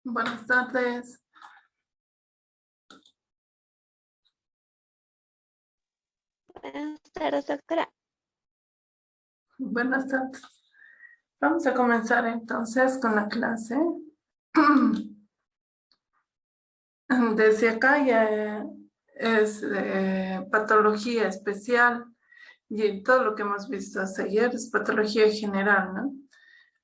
Buenas tardes. Buenas tardes, doctora. Buenas tardes. Vamos a comenzar entonces con la clase. Desde acá ya es patología especial y todo lo que hemos visto hasta ayer es patología general, ¿no?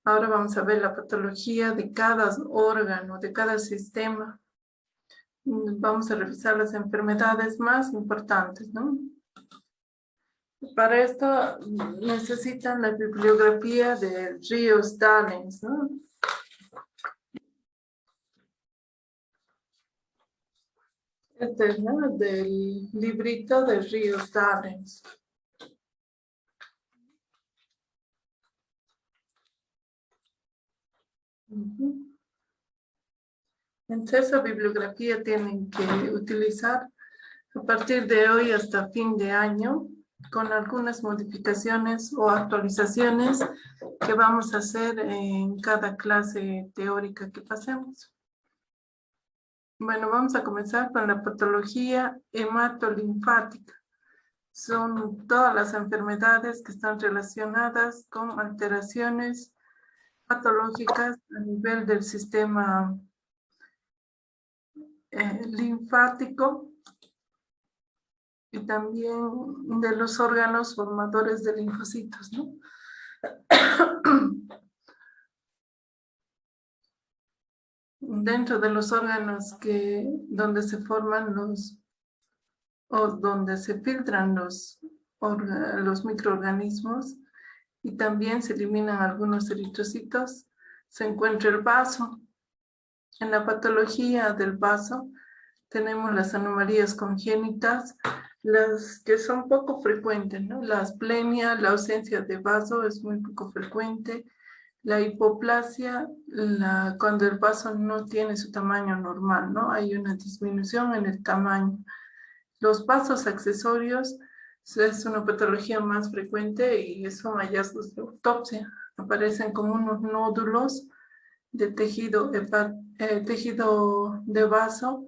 Ahora vamos a ver la patología de cada órgano, de cada sistema. Vamos a revisar las enfermedades más importantes, ¿no? Para esto necesitan la bibliografía de Ríos Dallens, ¿no? Este es, ¿no?, del librito de Ríos Dallens. Entonces, esa bibliografía tienen que utilizar a partir de hoy hasta fin de año, con algunas modificaciones o actualizaciones que vamos a hacer en cada clase teórica que pasemos. Bueno, vamos a comenzar con la patología hematolinfática. Son todas las enfermedades que están relacionadas con alteraciones patológicas a nivel del sistema linfático y también de los órganos formadores de linfocitos, ¿no? Dentro de los órganos donde se forman o donde se filtran los microorganismos y también se eliminan algunos eritrocitos, se encuentra el vaso. En la patología del vaso tenemos las anomalías congénitas, las que son poco frecuentes, ¿no? La asplenia, la ausencia de vaso es muy poco frecuente. La hipoplasia, cuando el vaso no tiene su tamaño normal, ¿no? Hay una disminución en el tamaño. Los vasos accesorios es una patología más frecuente y son hallazgos de autopsia. Aparecen como unos nódulos de tejido de vaso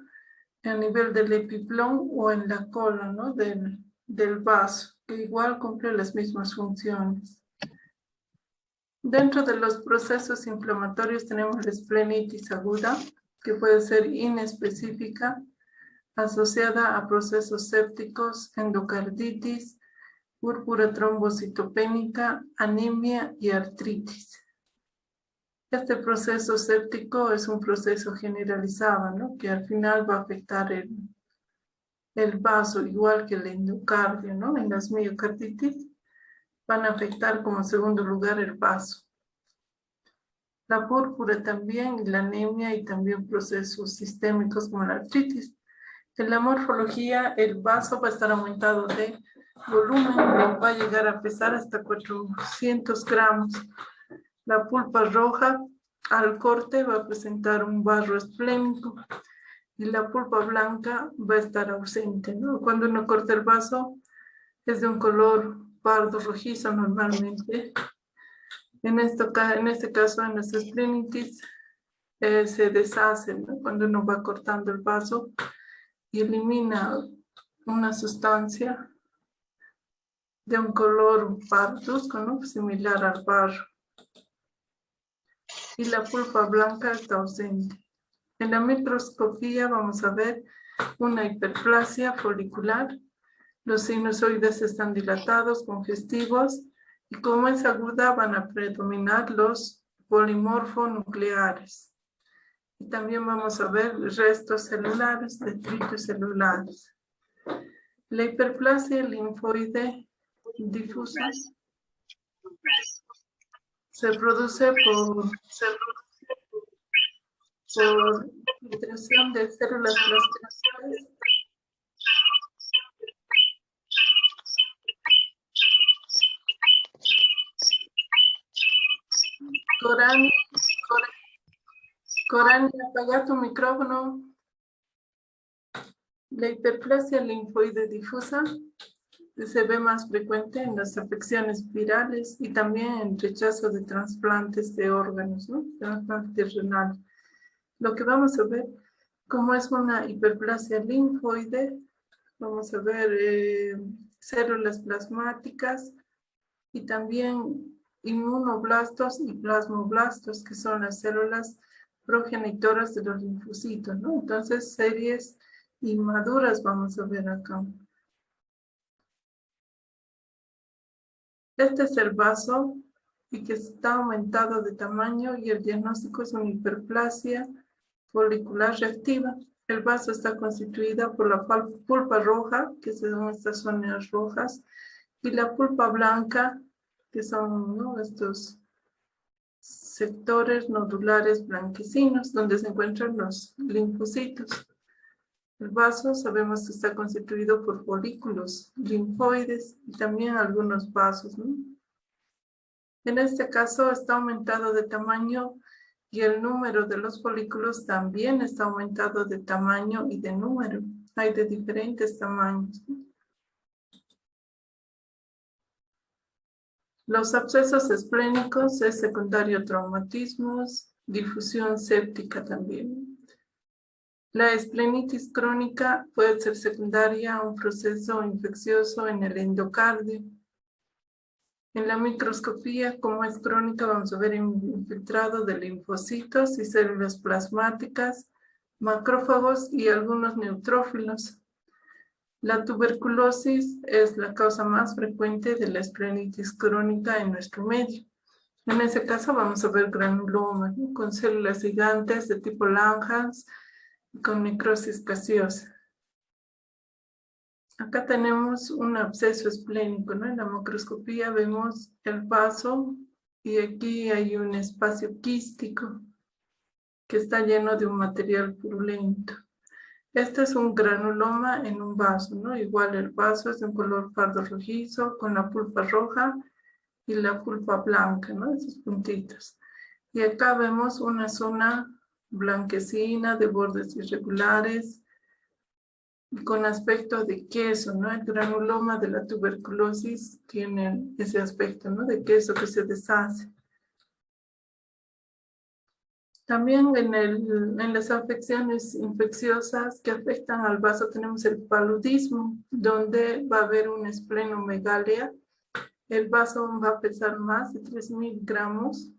a nivel del epiplón o en la cola, ¿no?, del vaso, que igual cumple las mismas funciones. Dentro de los procesos inflamatorios tenemos la esplenitis aguda, que puede ser inespecífica, asociada a procesos sépticos, endocarditis, púrpura trombocitopénica, anemia y artritis. Este proceso séptico es un proceso generalizado, ¿no?, que al final va a afectar el vaso, igual que el endocardio, ¿no? En las miocarditis van a afectar como segundo lugar el vaso. La púrpura también, la anemia y también procesos sistémicos como la artritis. En la morfología, el vaso va a estar aumentado de volumen, va a llegar a pesar hasta 400 gramos. La pulpa roja al corte va a presentar un barro esplénico y la pulpa blanca va a estar ausente, ¿no? Cuando uno corta el vaso es de un color pardo rojizo normalmente. En este caso, en las esplenitis, se deshace, ¿no?, cuando uno va cortando el vaso y elimina una sustancia de un color parduzco, ¿no?, similar al barro. Y la pulpa blanca está ausente. En la microscopía vamos a ver una hiperplasia folicular. Los sinusoides están dilatados, congestivos, y como es aguda van a predominar los polimorfonucleares. Y también vamos a ver restos celulares, detritos celulares. La hiperplasia linfoide difusa se produce por filtración de células plásticas Corani, apaga tu micrófono. La hiperplasia linfoide difusa se ve más frecuente en las afecciones virales y también en rechazo de trasplantes de órganos, ¿no?, trasplantes renales. Lo que vamos a ver, como es una hiperplasia linfoide, vamos a ver células plasmáticas y también inmunoblastos y plasmoblastos, que son las células progenitoras de los linfocitos, ¿no? Entonces, series inmaduras vamos a ver acá. Este es el vaso y que está aumentado de tamaño y el diagnóstico es una hiperplasia folicular reactiva. El vaso está constituida por la pulpa roja, que son estas zonas rojas, y la pulpa blanca, que son, ¿no?, estos sectores nodulares blanquecinos, donde se encuentran los linfocitos. El vaso sabemos que está constituido por folículos linfoides y también algunos vasos, ¿no? En este caso está aumentado de tamaño y el número de los folículos también está aumentado de tamaño y de número. Hay de diferentes tamaños. Los abscesos esplénicos es secundario a traumatismos, difusión séptica también. La esplenitis crónica puede ser secundaria a un proceso infeccioso en el endocardio. En la microscopía, como es crónica, vamos a ver infiltrado de linfocitos y células plasmáticas, macrófagos y algunos neutrófilos. La tuberculosis es la causa más frecuente de la esplenitis crónica en nuestro medio. En ese caso vamos a ver granuloma, ¿no?, con células gigantes de tipo Langhans y con necrosis gaseosa. Acá tenemos un absceso esplénico, ¿no? En la macroscopía vemos el vaso y aquí hay un espacio quístico que está lleno de un material purulento. Este es un granuloma en un vaso, ¿no? Igual el vaso es de un color pardo rojizo con la pulpa roja y la pulpa blanca, ¿no? Esos puntitos. Y acá vemos una zona blanquecina de bordes irregulares con aspecto de queso, ¿no? El granuloma de la tuberculosis tiene ese aspecto, ¿no?, de queso que se deshace. También en las afecciones infecciosas que afectan al vaso tenemos el paludismo, donde va a haber una esplenomegalia. El vaso va a pesar más de 3.000 gramos.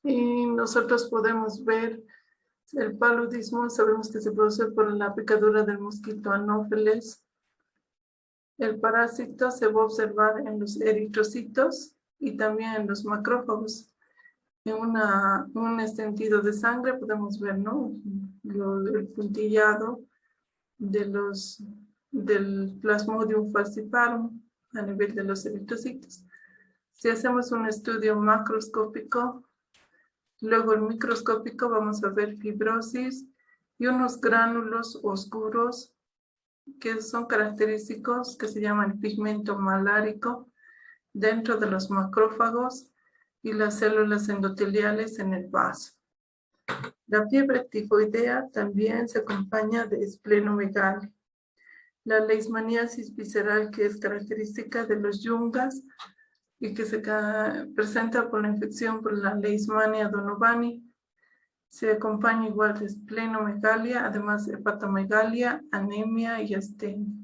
Y nosotros podemos ver el paludismo, sabemos que se produce por la picadura del mosquito Anopheles. El parásito se va a observar en los eritrocitos y también en los macrófagos. En un sentido de sangre podemos ver, ¿no?, el puntillado del Plasmodium falciparum a nivel de los eritrocitos. Si hacemos un estudio macroscópico, luego el microscópico, vamos a ver fibrosis y unos gránulos oscuros que son característicos, que se llaman pigmento malárico dentro de los macrófagos y las células endoteliales en el vaso. La fiebre tifoidea también se acompaña de esplenomegalia. La leishmaniasis visceral, que es característica de los yungas y que se presenta por la infección por la Leishmania donovani, se acompaña igual de esplenomegalia, además de hepatomegalia, anemia y astenia.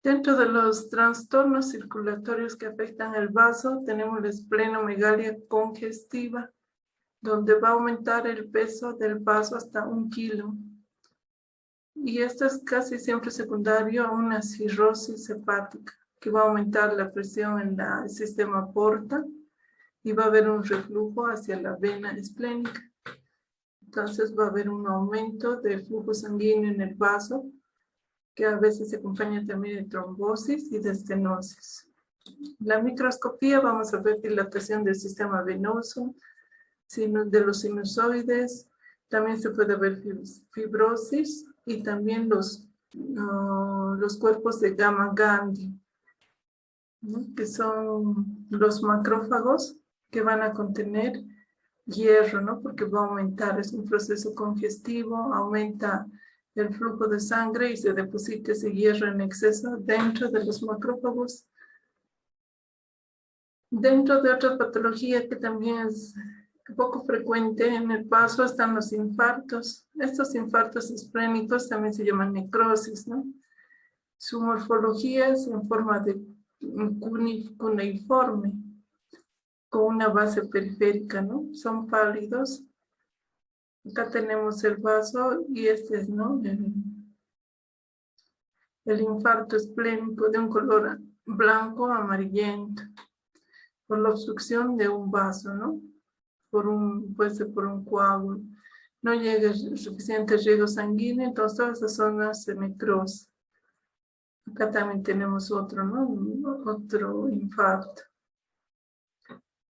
Dentro de los trastornos circulatorios que afectan el vaso, tenemos la esplenomegalia congestiva, donde va a aumentar el peso del vaso hasta 1 kilo. Y esto es casi siempre secundario a una cirrosis hepática, que va a aumentar la presión en el sistema porta y va a haber un reflujo hacia la vena esplénica. Entonces va a haber un aumento del flujo sanguíneo en el vaso, que a veces se acompaña también de trombosis y de estenosis. La microscopía vamos a ver dilatación del sistema venoso, de los sinusoides, también se puede ver fibrosis y también los cuerpos de gamma Gandhi, ¿no?, que son los macrófagos que van a contener hierro, ¿no?, porque va a aumentar, es un proceso congestivo, aumenta el flujo de sangre y se deposita ese hierro en exceso dentro de los macrófagos. Dentro de otra patología que también es Poco frecuente en el vaso están los infartos. Estos infartos esplénicos también se llaman necrosis, ¿no? Su morfología es en forma de cuneiforme, con una base periférica, ¿no? Son pálidos. Acá tenemos el vaso y este es, ¿no? El infarto esplénico de un color blanco amarillento por la obstrucción de un vaso, ¿no? Puede ser por un coágulo. No llega suficiente riego sanguíneo, entonces todas esas zonas se necrosan. Acá también tenemos otro, ¿no? Otro infarto.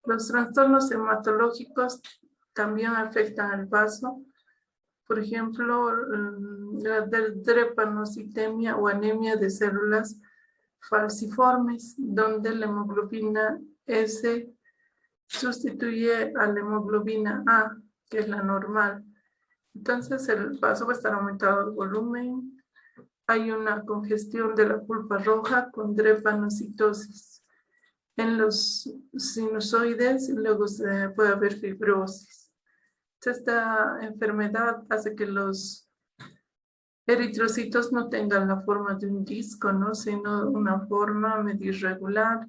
Los trastornos hematológicos también afectan al vaso. Por ejemplo, la drepanocitemia o anemia de células falciformes, donde la hemoglobina S sustituye a la hemoglobina A, que es la normal. Entonces el vaso va a estar aumentado el volumen. Hay una congestión de la pulpa roja con drepanocitosis en los sinusoides y luego puede haber fibrosis. Esta enfermedad hace que los eritrocitos no tengan la forma de un disco, ¿no? Sino una forma medio irregular,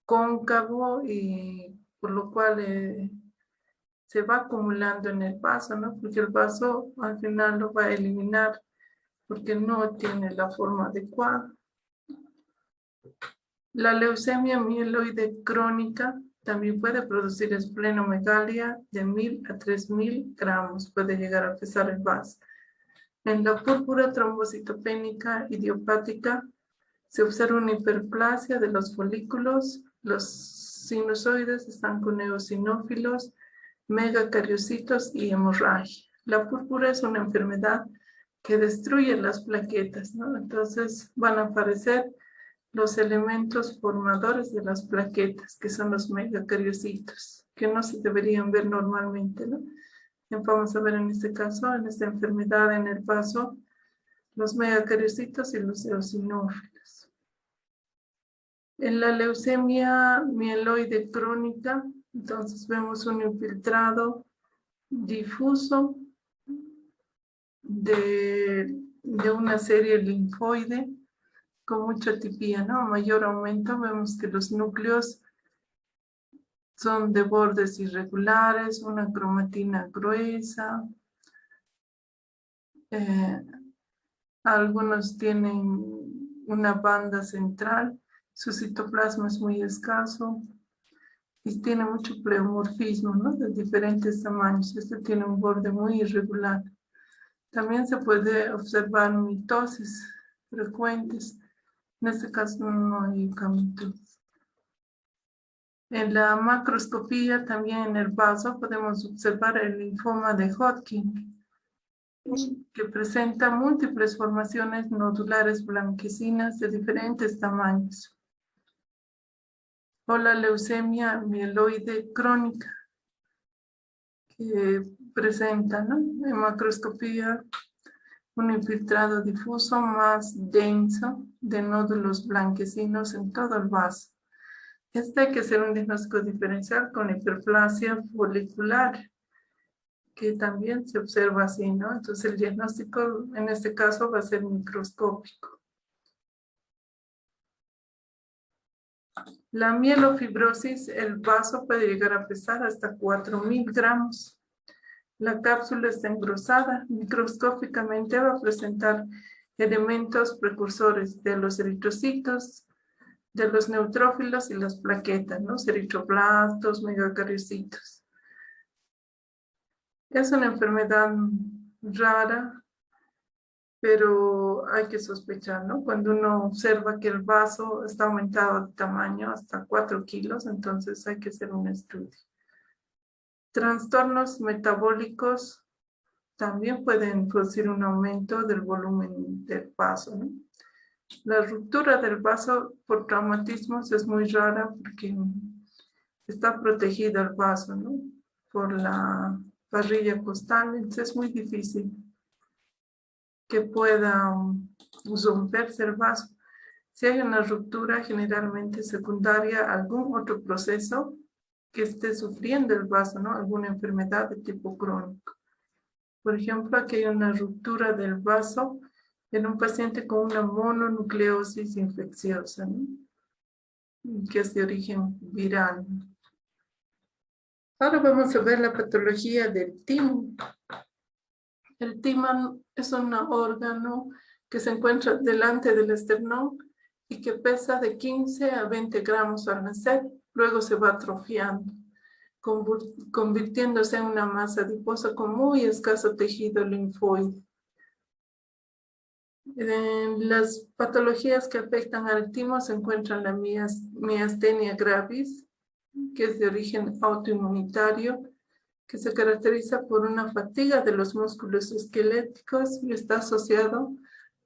cóncavo, y por lo cual se va acumulando en el vaso, ¿no? Porque el vaso al final lo va a eliminar porque no tiene la forma adecuada. La leucemia mieloide crónica también puede producir esplenomegalia de 1000 a 3000 gramos, puede llegar a pesar el vaso. En la púrpura trombocitopénica idiopática se observa una hiperplasia de los folículos, los sinusoides están con eosinófilos, megacariocitos y hemorragia. La púrpura es una enfermedad que destruye las plaquetas, ¿no? Entonces van a aparecer los elementos formadores de las plaquetas, que son los megacariocitos, que no se deberían ver normalmente, ¿no? Vamos a ver en este caso, en esta enfermedad en el vaso, los megacariocitos y los eosinófilos. En la leucemia mieloide crónica, entonces vemos un infiltrado difuso de una serie linfoide con mucha atipia, ¿no? A mayor aumento vemos que los núcleos son de bordes irregulares, una cromatina gruesa. Algunos tienen una banda central, su citoplasma es muy escaso y tiene mucho pleomorfismo, ¿no? De diferentes tamaños. Este tiene un borde muy irregular. También se puede observar mitosis frecuentes. En este caso no hay gametosis. En la macroscopía, también en el vaso, podemos observar el linfoma de Hodgkin, que presenta múltiples formaciones nodulares blanquecinas de diferentes tamaños. O la leucemia mieloide crónica, que presenta, ¿no? En macroscopía un infiltrado difuso más denso de nódulos blanquecinos en todo el vaso. Hay que hacer un diagnóstico diferencial con hiperplasia folicular, que también se observa así, ¿no? Entonces el diagnóstico en este caso va a ser microscópico. La mielofibrosis, el vaso puede llegar a pesar hasta 4000 gramos. La cápsula está engrosada. Microscópicamente va a presentar elementos precursores de los eritrocitos, de los neutrófilos y las plaquetas, ¿no? Eritroblastos, megacariocitos. Es una enfermedad rara, pero hay que sospechar, ¿no? Cuando uno observa que el vaso está aumentado de tamaño hasta 4 kilos, entonces hay que hacer un estudio. Trastornos metabólicos también pueden producir un aumento del volumen del vaso, ¿no? La ruptura del vaso por traumatismos es muy rara porque está protegido el vaso, ¿no? Por la parrilla costal, entonces es muy difícil que pueda romperse el vaso. Si hay una ruptura generalmente secundaria a algún otro proceso que esté sufriendo el vaso, ¿no? Alguna enfermedad de tipo crónico. Por ejemplo, aquí hay una ruptura del vaso en un paciente con una mononucleosis infecciosa, ¿no? Que es de origen viral. Ahora vamos a ver la patología del timo. El timo es un órgano que se encuentra delante del esternón y que pesa de 15 a 20 gramos al nacer, luego se va atrofiando, convirtiéndose en una masa adiposa con muy escaso tejido linfoide. En las patologías que afectan al timo se encuentran la miastenia gravis, que es de origen autoinmunitario, que se caracteriza por una fatiga de los músculos esqueléticos y está asociado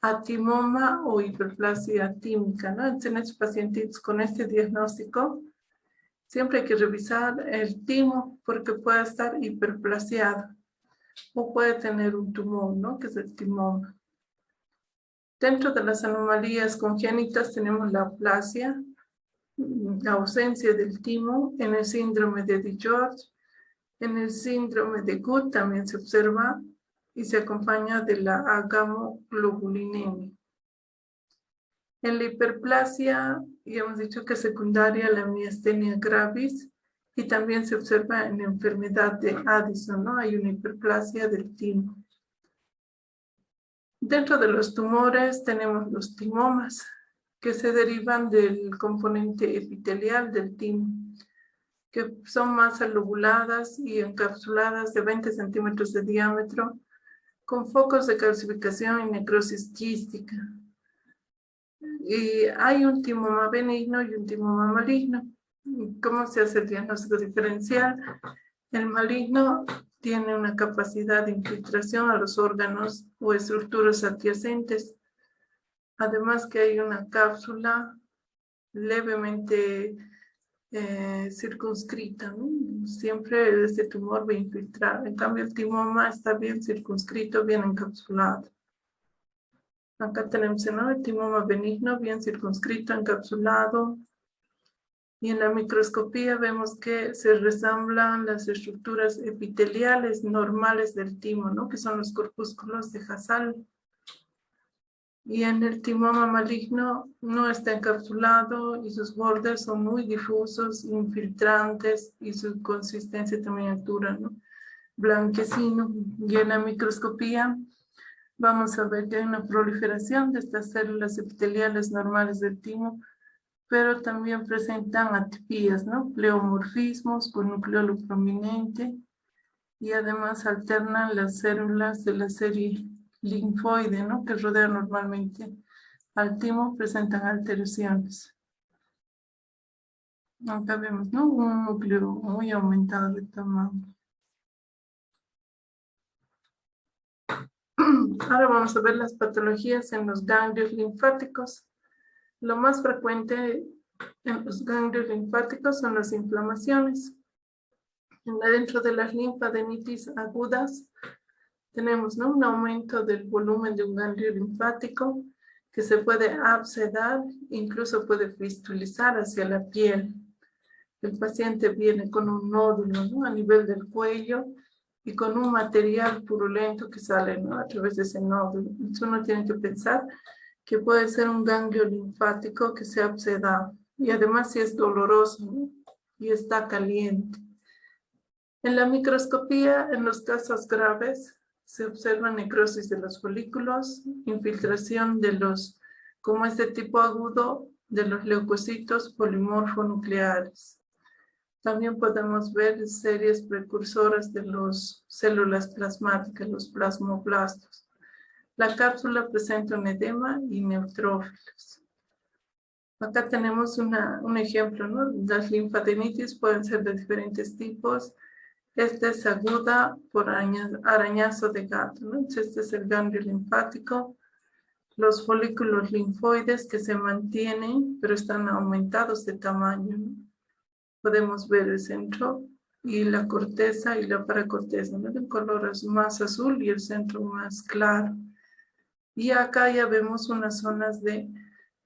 a timoma o hiperplasia tímica, ¿no? En estos pacientes con este diagnóstico, siempre hay que revisar el timo porque puede estar hiperplasiado o puede tener un tumor, ¿no? Que es el timoma. Dentro de las anomalías congénitas tenemos la aplasia, la ausencia del timo en el síndrome de DiGeorge. En el síndrome de Gut también se observa y se acompaña de la agamoglobulinemia. En la hiperplasia, ya hemos dicho que es secundaria a la miastenia gravis y también se observa en la enfermedad de Addison, ¿no? Hay una hiperplasia del timo. Dentro de los tumores tenemos los timomas, que se derivan del componente epitelial del timo, que son masas lobuladas y encapsuladas de 20 centímetros de diámetro, con focos de calcificación y necrosis quística. Y hay un timoma benigno y un timoma maligno. ¿Cómo se hace el diagnóstico diferencial? El maligno tiene una capacidad de infiltración a los órganos o estructuras adyacentes. Además que hay una cápsula levemente circunscrita, ¿no? Siempre este tumor va a infiltrar. En cambio, el timoma está bien circunscrito, bien encapsulado. Acá tenemos, ¿no? El timoma benigno, bien circunscrito, encapsulado. Y en la microscopía vemos que se resamblan las estructuras epiteliales normales del timo, ¿no? Que son los corpúsculos de Hasal. Y en el timoma maligno no está encapsulado y sus bordes son muy difusos, infiltrantes y su consistencia también es dura, ¿no? Blanquecino. Y en la microscopía vamos a ver que hay una proliferación de estas células epiteliales normales del timo, pero también presentan atipías, ¿no? Pleomorfismos con nucleolo prominente y además alternan las células de la serie linfoide, ¿no? Que rodean normalmente al timo, presentan alteraciones. Acá vemos, ¿no? Un núcleo muy aumentado de tamaño. Ahora vamos a ver las patologías en los ganglios linfáticos. Lo más frecuente en los ganglios linfáticos son las inflamaciones. Dentro de las linfadenitis agudas tenemos, ¿no? Un aumento del volumen de un ganglio linfático que se puede abscedar, incluso puede fistulizar hacia la piel. El paciente viene con un nódulo, ¿no? A nivel del cuello y con un material purulento que sale, ¿no? A través de ese nódulo. Entonces uno tiene que pensar que puede ser un ganglio linfático que se ha abscedado. Y además si es doloroso, ¿no? Y está caliente. En la microscopía, en los casos graves, se observa necrosis de los folículos, infiltración de los, como es de tipo agudo, de los leucocitos polimorfonucleares. También podemos ver series precursoras de las células plasmáticas, los plasmoblastos. La cápsula presenta un edema y neutrófilos. Acá tenemos un ejemplo, ¿no? Las linfadenitis pueden ser de diferentes tipos. Esta es aguda por arañazo de gato, ¿no? Este es el ganglio linfático. Los folículos linfoides que se mantienen, pero están aumentados de tamaño, ¿no? Podemos ver el centro y la corteza y la paracorteza, ¿no? El color es más azul y el centro más claro. Y acá ya vemos unas zonas de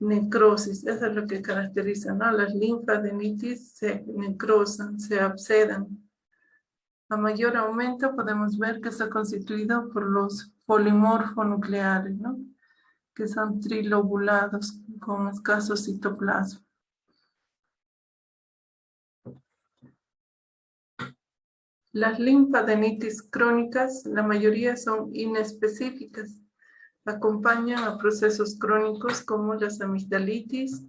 necrosis. Eso es lo que caracteriza, ¿no? Las linfadenitis se necrosan, se abscedan. A mayor aumento podemos ver que está constituido por los polimorfonucleares, ¿no? Que son trilobulados con escaso citoplasma. Las linfadenitis crónicas, la mayoría son inespecíficas. Acompañan a procesos crónicos como las amigdalitis,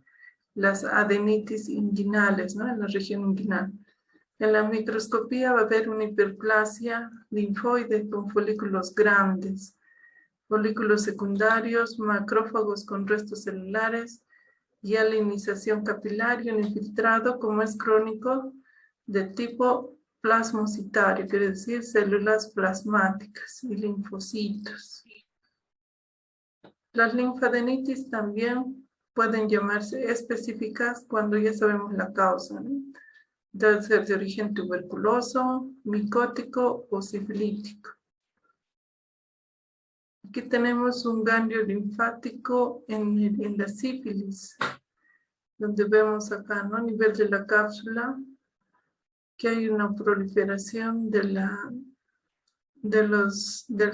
las adenitis inguinales, ¿no? En la región inguinal. En la microscopía va a haber una hiperplasia linfoide con folículos grandes, folículos secundarios, macrófagos con restos celulares y alinización capilar y un infiltrado, como es crónico, de tipo plasmocitario, quiere decir células plasmáticas y linfocitos. Las linfadenitis también pueden llamarse específicas cuando ya sabemos la causa, ¿no? Debe ser de origen tuberculoso, micótico o sifilítico. Aquí tenemos un ganglio linfático en la sífilis, donde vemos acá, ¿no? A nivel de la cápsula, que hay una proliferación del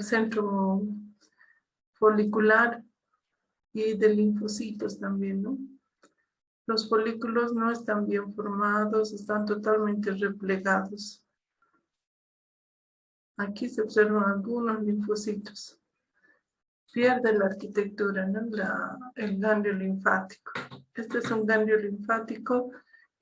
centro folicular y de linfocitos también, ¿no? Los folículos no están bien formados, están totalmente replegados. Aquí se observan algunos linfocitos. Pierde la arquitectura, ¿no? El ganglio linfático. Este es un ganglio linfático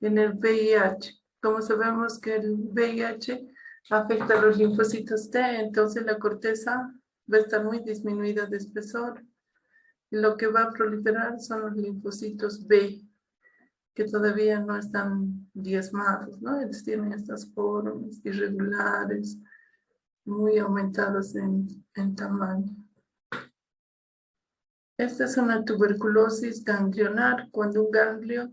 en el VIH. Como sabemos que el VIH afecta a los linfocitos T, entonces la corteza va a estar muy disminuida de espesor. Y lo que va a proliferar son los linfocitos B, que todavía no están diezmados, ¿no? Ellos tienen estas formas irregulares, muy aumentadas en tamaño. Esta es una tuberculosis ganglionar, cuando un ganglio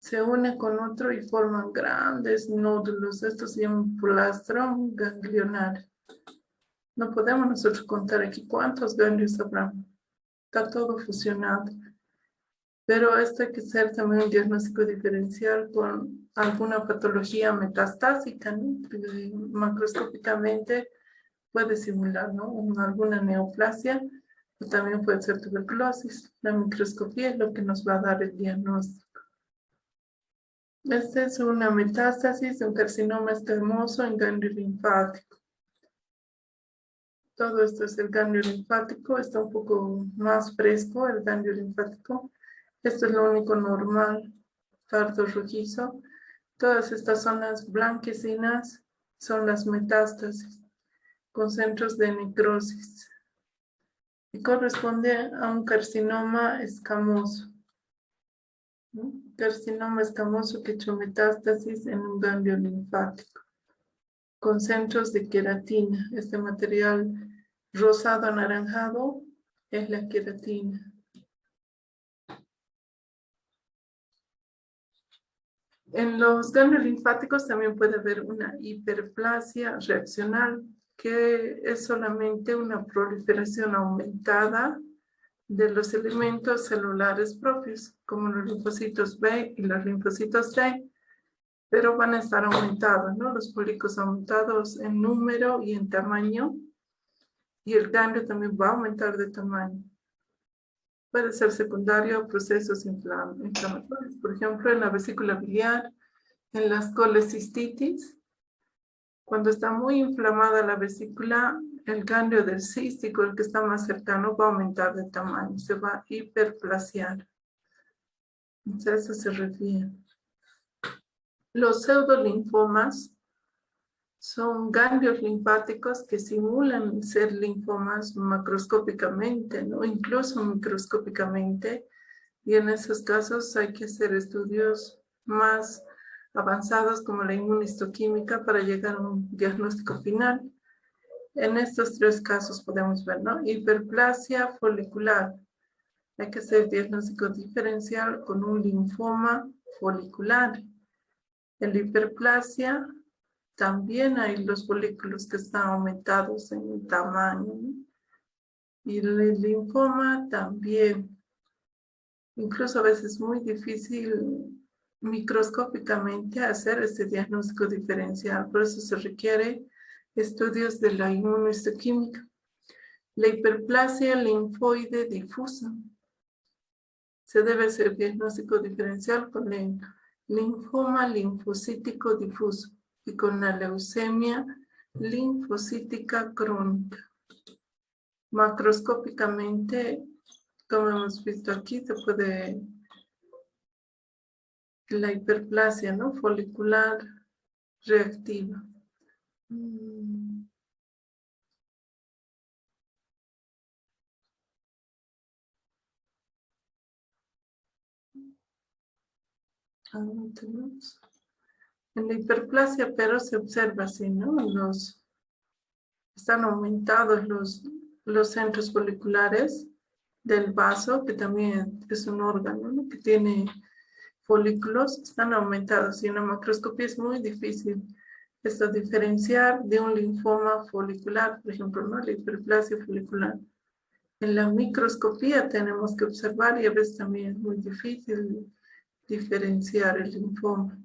se une con otro y forman grandes nódulos. Esto se llama plastrón ganglionar. No podemos nosotros contar aquí cuántos ganglios habrá. Está todo fusionado. Pero esto hay que hacer también un diagnóstico diferencial con alguna patología metastásica, ¿no? Macroscópicamente puede simular, ¿no? Alguna neoplasia, o también puede ser tuberculosis. La microscopía es lo que nos va a dar el diagnóstico. Esta es una metástasis de un carcinoma escamoso en ganglio linfático. Todo esto es el ganglio linfático, está un poco más fresco el ganglio linfático. Esto es lo único normal, pardo rojizo. Todas estas zonas blanquecinas son las metástasis, con centros de necrosis. Y corresponde a un carcinoma escamoso. ¿No? Carcinoma escamoso que ha hecho metástasis en un ganglio linfático, con centros de queratina. Este material rosado anaranjado es la queratina. En los ganglios linfáticos también puede haber una hiperplasia reaccional, que es solamente una proliferación aumentada de los elementos celulares propios, como los linfocitos B y los linfocitos T, pero van a estar aumentados, ¿no? Los folículos aumentados en número y en tamaño, y el ganglio también va a aumentar de tamaño. Puede ser secundario a procesos inflamatorios, por ejemplo, en la vesícula biliar, en las colecistitis. Cuando está muy inflamada la vesícula, el ganglio del cístico, el que está más cercano, va a aumentar de tamaño, se va a hiperplasiar. Entonces, a eso se refiere. Los pseudolinfomas son ganglios linfáticos que simulan ser linfomas macroscópicamente, ¿no? Incluso microscópicamente, y en esos casos hay que hacer estudios más avanzados como la inmunistoquímica para llegar a un diagnóstico final. En estos tres casos podemos ver, ¿no? Hiperplasia folicular. Hay que hacer diagnóstico diferencial con un linfoma folicular. En la hiperplasia también hay los folículos que están aumentados en tamaño, ¿no? Y el linfoma también. Incluso a veces es muy difícil microscópicamente hacer este diagnóstico diferencial. Por eso se requiere estudios de la inmunohistoquímica. La hiperplasia linfoide difusa. Se debe hacer diagnóstico diferencial con el linfoma linfocítico difuso y con la leucemia linfocítica crónica. Macroscópicamente, como hemos visto aquí, se puede la hiperplasia, ¿no? Folicular reactiva. En la hiperplasia, pero se observa así, ¿no? Están aumentados los centros foliculares del vaso, que también es un órgano, ¿no? Que tiene folículos, están aumentados y en la macroscopía es muy difícil esto diferenciar de un linfoma folicular, por ejemplo, ¿no? La hiperplasia folicular. En la microscopía tenemos que observar y a veces también es muy difícil diferenciar el linfoma.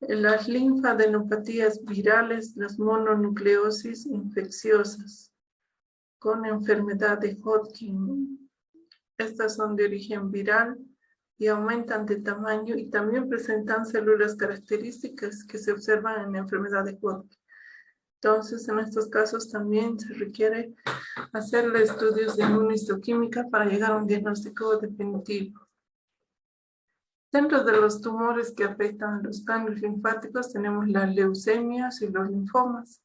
Las linfadenopatías virales, las mononucleosis infecciosas con enfermedad de Hodgkin. Estas son de origen viral y aumentan de tamaño y también presentan células características que se observan en la enfermedad de Hodgkin. Entonces, en estos casos también se requiere hacerle estudios de inmunohistoquímica para llegar a un diagnóstico definitivo. Dentro de los tumores que afectan los ganglios linfáticos tenemos las leucemias y los linfomas.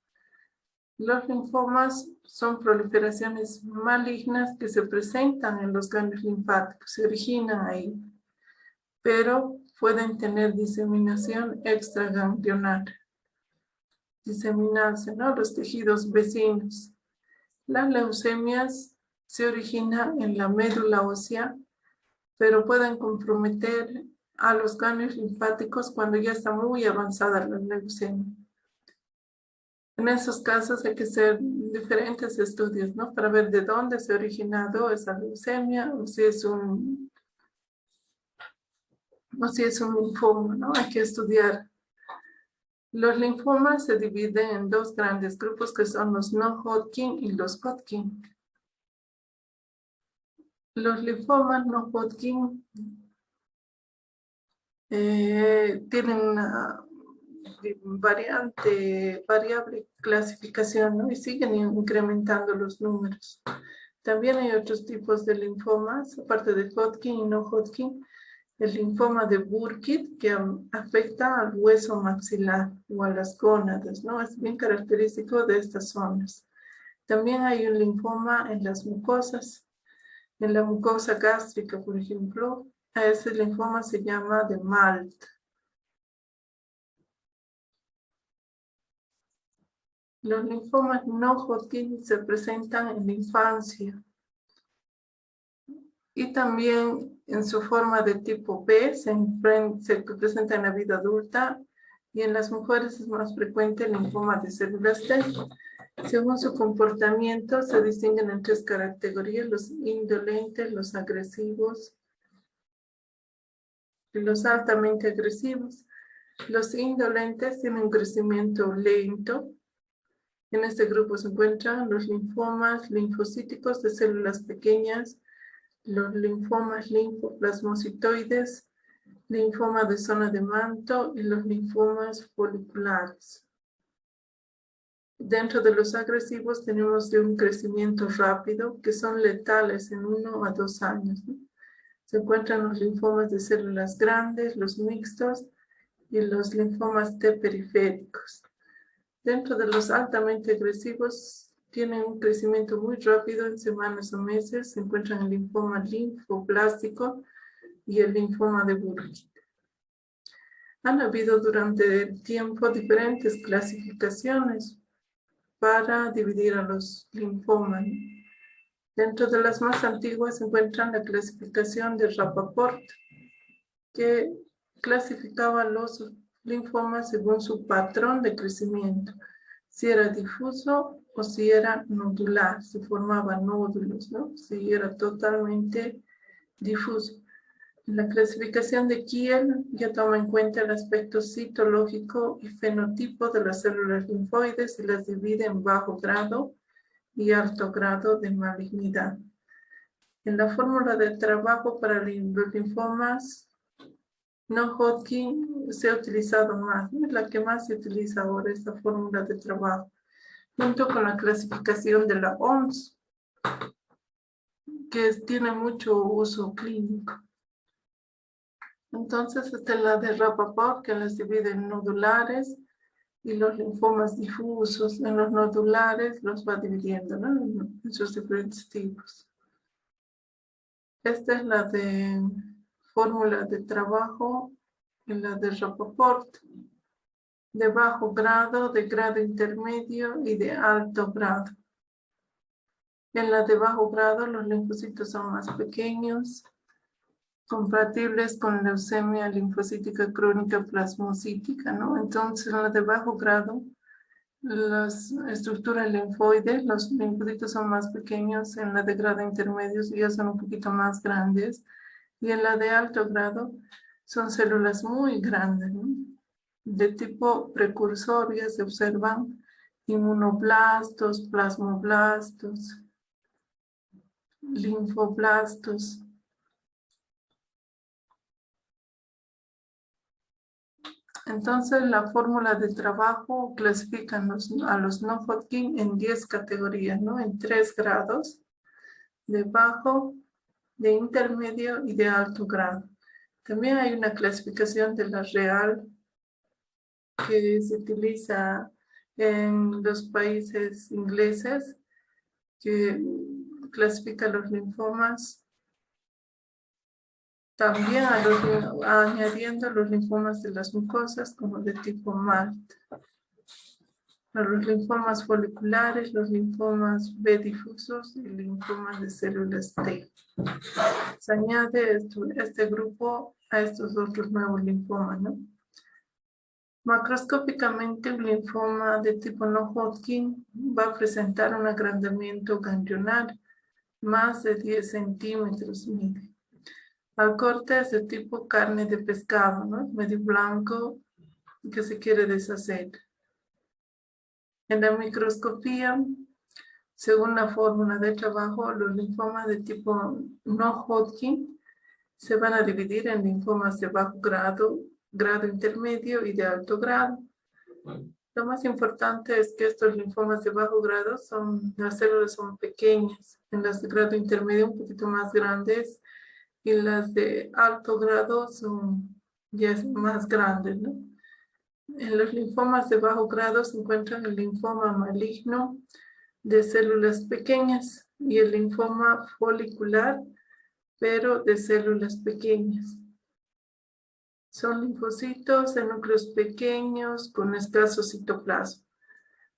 Los linfomas son proliferaciones malignas que se presentan en los ganglios linfáticos, se originan ahí, pero pueden tener diseminación extraganglionar, diseminarse, ¿no? Los tejidos vecinos. Las leucemias se originan en la médula ósea, pero pueden comprometer a los ganglios linfáticos cuando ya está muy avanzada la leucemia. En esos casos hay que hacer diferentes estudios, ¿no? Para ver de dónde se ha originado esa leucemia o si es un linfoma, ¿no? Hay que estudiar. Los linfomas se dividen en dos grandes grupos que son los no Hodgkin y los Hodgkin. Los linfomas no Hodgkin tienen una variable clasificación, ¿no? Y siguen incrementando los números. También hay otros tipos de linfomas, aparte de Hodgkin y no Hodgkin, el linfoma de Burkitt, que afecta al hueso maxilar o a las gónadas, ¿no? Es bien característico de estas zonas. También hay un linfoma en las mucosas, en la mucosa gástrica, por ejemplo. A ese linfoma se llama de Malt. Los linfomas no Hodgkin se presentan en la infancia y también en su forma de tipo B se presenta en la vida adulta y en las mujeres es más frecuente el linfoma de células T. Según su comportamiento se distinguen en tres categorías: los indolentes, los agresivos y los altamente agresivos. Los indolentes tienen un crecimiento lento. En este grupo se encuentran los linfomas linfocíticos de células pequeñas, los linfomas linfoplasmocitoides, linfoma de zona de manto y los linfomas foliculares. Dentro de los agresivos tenemos de un crecimiento rápido que son letales en 1 a 2 años, ¿no? Se encuentran los linfomas de células grandes, los mixtos y los linfomas T periféricos. Dentro de los altamente agresivos, tienen un crecimiento muy rápido en semanas o meses. Se encuentran el linfoma linfoblástico y el linfoma de Burkitt. Han habido durante el tiempo diferentes clasificaciones para dividir a los linfomas. Dentro de las más antiguas se encuentra la clasificación de Rappaport, que clasificaba los linfomas según su patrón de crecimiento. si era difuso o si era nodular, si formaba nódulos, ¿no? Si era totalmente difuso. En la clasificación de Kiel ya toma en cuenta el aspecto citológico y fenotipo de las células linfoides y las divide en bajo grado y alto grado de malignidad. En la fórmula de trabajo para los linfomas no Hodgkin se ha utilizado más, es la que más se utiliza ahora, esta fórmula de trabajo, junto con la clasificación de la OMS, que tiene mucho uso clínico. Entonces, esta es la de Rappaport, que las divide en nodulares y los linfomas difusos. En los nodulares los va dividiendo, ¿no? En sus diferentes tipos. Esta es la de fórmula de trabajo, en la de Rappaport, de bajo grado, de grado intermedio y de alto grado. En la de bajo grado los linfocitos son más pequeños, compatibles con leucemia linfocítica crónica plasmocítica, ¿no? Entonces, en la de bajo grado, las estructuras linfoides, los linfocitos son más pequeños, en la de grado intermedio ya son un poquito más grandes, y en la de alto grado son células muy grandes, ¿no? De tipo precursor ya se observan inmunoblastos, plasmoblastos, linfoblastos. Entonces, la fórmula de trabajo clasifica a los no Hodgkin en 10 categorías, ¿no? En 3 grados, de bajo, de intermedio y de alto grado. También hay una clasificación de la Real que se utiliza en los países ingleses, que clasifica los linfomas. También añadiendo los linfomas de las mucosas como de tipo MALT. Los linfomas foliculares, los linfomas B difusos y linfomas de células T. Se añade este grupo a estos otros nuevos linfomas, ¿no? Macroscópicamente, el linfoma de tipo no Hodgkin va a presentar un agrandamiento ganglionar, más de 10 centímetros mide. Al corte es de tipo carne de pescado, ¿no? Medio blanco, que se quiere deshacer. En la microscopía, según la fórmula de trabajo, los linfomas de tipo no Hodgkin se van a dividir en linfomas de bajo grado, grado intermedio y de alto grado. Lo más importante es que estos linfomas de bajo grado las células son pequeñas, en las de grado intermedio un poquito más grandes y las de alto grado son ya más grandes, ¿no? En los linfomas de bajo grado se encuentran el linfoma maligno de células pequeñas y el linfoma folicular, pero de células pequeñas. Son linfocitos de núcleos pequeños con escaso citoplasma.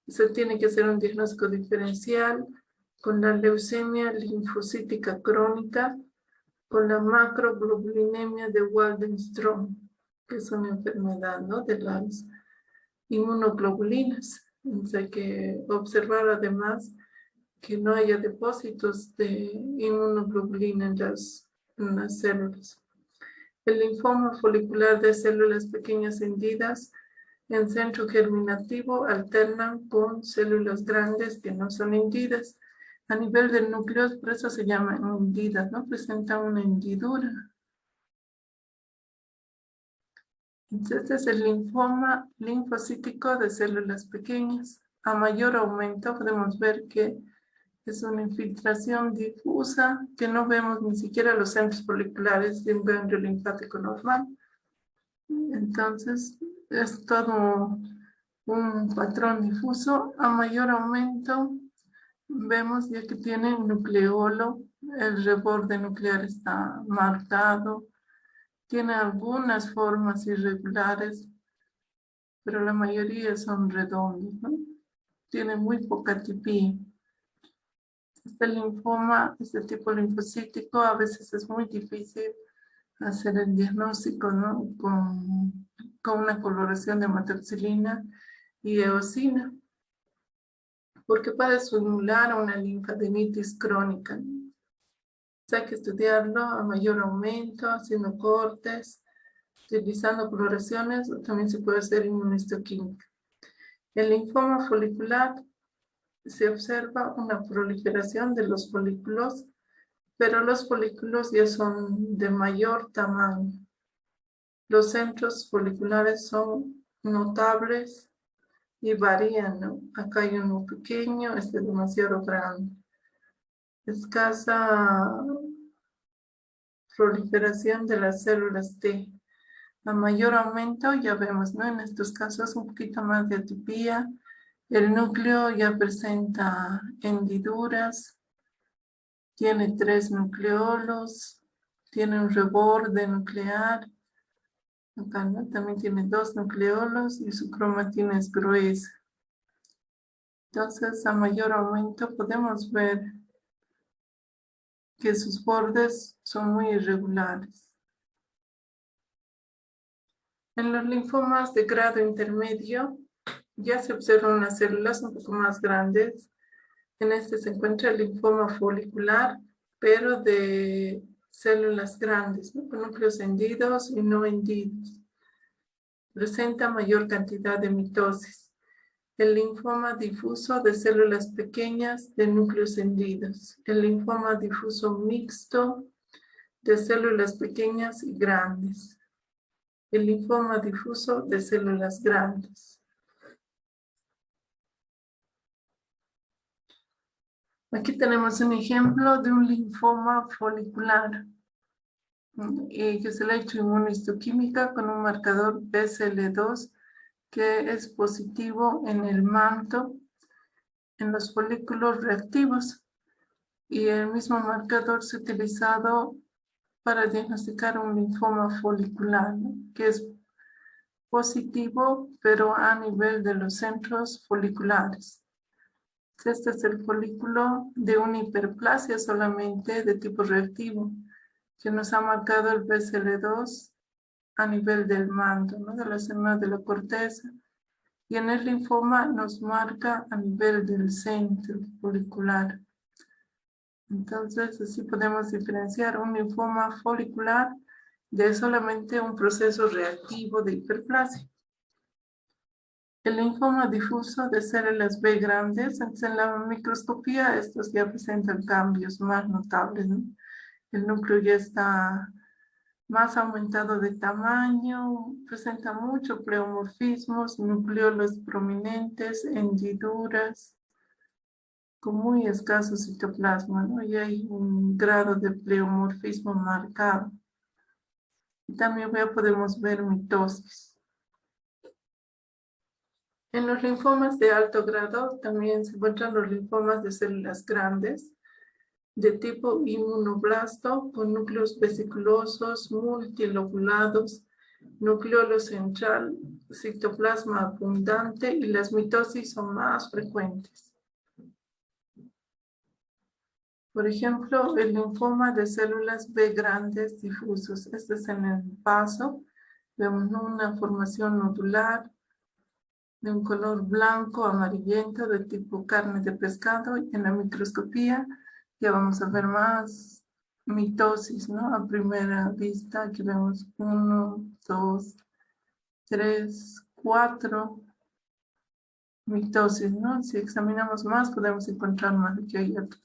Se tiene que hacer un diagnóstico diferencial con la leucemia linfocítica crónica, con la macroglobulinemia de Waldenström, que es una enfermedad, ¿no?, de las inmunoglobulinas. Entonces hay que observar además que no haya depósitos de inmunoglobulina en las células. El linfoma folicular de células pequeñas hendidas en centro germinativo alternan con células grandes que no son hendidas. A nivel del núcleo, por eso se llaman hendidas, ¿no? Presentan una hendidura. Entonces, este es el linfoma linfocítico de células pequeñas. A mayor aumento podemos ver que es una infiltración difusa, que no vemos ni siquiera los centros foliculares de un ganglio linfático normal. Entonces, es todo un patrón difuso. A mayor aumento, vemos ya que tiene nucleolo, el reborde nuclear está marcado, tiene algunas formas irregulares, pero la mayoría son redondos, ¿no? Tiene muy poca tipía. Este linfoma, este tipo linfocítico, a veces es muy difícil hacer el diagnóstico, ¿no? Con una coloración de hematoxilina y eosina. porque puede simular una linfadenitis crónica. Hay que estudiarlo a mayor aumento, haciendo cortes, utilizando coloraciones, o también se puede hacer inmunohistoquímica. En linfoma folicular se observa una proliferación de los folículos, pero los folículos ya son de mayor tamaño. Los centros foliculares son notables y varían, ¿no? Acá hay uno pequeño, este es demasiado grande. Escasa proliferación de las células T. A mayor aumento, ya vemos, ¿no? En estos casos un poquito más de atipía. El núcleo ya presenta hendiduras, tiene 3 nucleolos, tiene un reborde nuclear. Acá, ¿no? También tiene 2 nucleolos y su cromatina es gruesa. Entonces, a mayor aumento podemos ver que sus bordes son muy irregulares. En los linfomas de grado intermedio ya se observan unas células un poco más grandes. En este se encuentra el linfoma folicular, pero de células grandes, ¿no? Con núcleos hendidos y no hendidos. Presenta mayor cantidad de mitosis. El linfoma difuso de células pequeñas de núcleos hendidos. El linfoma difuso mixto de células pequeñas y grandes. El linfoma difuso de células grandes. Aquí tenemos un ejemplo de un linfoma folicular que se le ha hecho inmunohistoquímica con un marcador BCL2 que es positivo en el manto, en los folículos reactivos, y el mismo marcador se ha utilizado para diagnosticar un linfoma folicular, ¿no? Que es positivo, pero a nivel de los centros foliculares. Este es el folículo de una hiperplasia solamente de tipo reactivo, que nos ha marcado el BCL2 a nivel del manto, ¿no? De las células de la corteza. Y en el linfoma nos marca a nivel del centro folicular. Entonces, así podemos diferenciar un linfoma folicular de solamente un proceso reactivo de hiperplasia. El linfoma difuso de células B grandes, en la microscopía estos ya presentan cambios más notables, ¿no? El núcleo ya está más aumentado de tamaño, presenta mucho pleomorfismos, nucleolos prominentes, hendiduras, con muy escaso citoplasma, ¿no? Y hay un grado de pleomorfismo marcado. Y también ya podemos ver mitosis. En los linfomas de alto grado también se encuentran los linfomas de células grandes, de tipo inmunoblasto, con núcleos vesiculosos, multilobulados, nucleolo central, citoplasma abundante, y las mitosis son más frecuentes. Por ejemplo, el linfoma de células B grandes difusos. Este es en el vaso. Vemos una formación nodular de un color blanco amarillento de tipo carne de pescado. Y en la microscopía ya vamos a ver más mitosis, ¿no? A primera vista aquí vemos 1, 2, 3, 4 mitosis, ¿no? Si examinamos más podemos encontrar más. Aquí hay otro.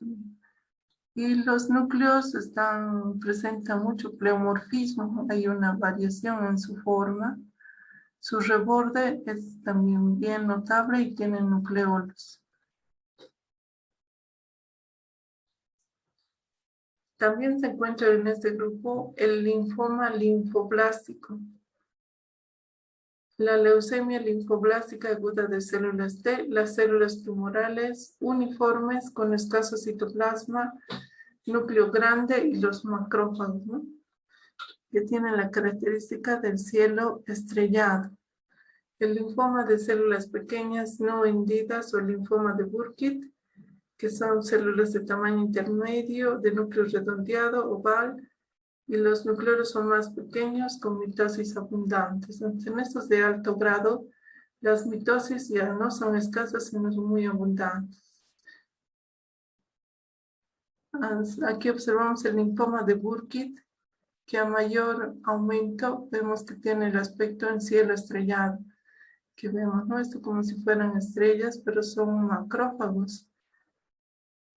Y los núcleos presentan mucho pleomorfismo, hay una variación en su forma. Su reborde es también bien notable y tiene nucleolos. También se encuentra en este grupo el linfoma linfoblástico. La leucemia linfoblástica aguda de células T, las células tumorales uniformes con escaso citoplasma, núcleo grande y los macrófagos, ¿no? Que tienen la característica del cielo estrellado. El linfoma de células pequeñas no hendidas o linfoma de Burkitt, que son células de tamaño intermedio, de núcleo redondeado, oval, y los núcleos son más pequeños con mitosis abundantes. Entonces, en estos de alto grado, las mitosis ya no son escasas, sino muy abundantes. Aquí observamos el linfoma de Burkitt, que a mayor aumento vemos que tiene el aspecto en cielo estrellado, que vemos, ¿no? Esto como si fueran estrellas, pero son macrófagos.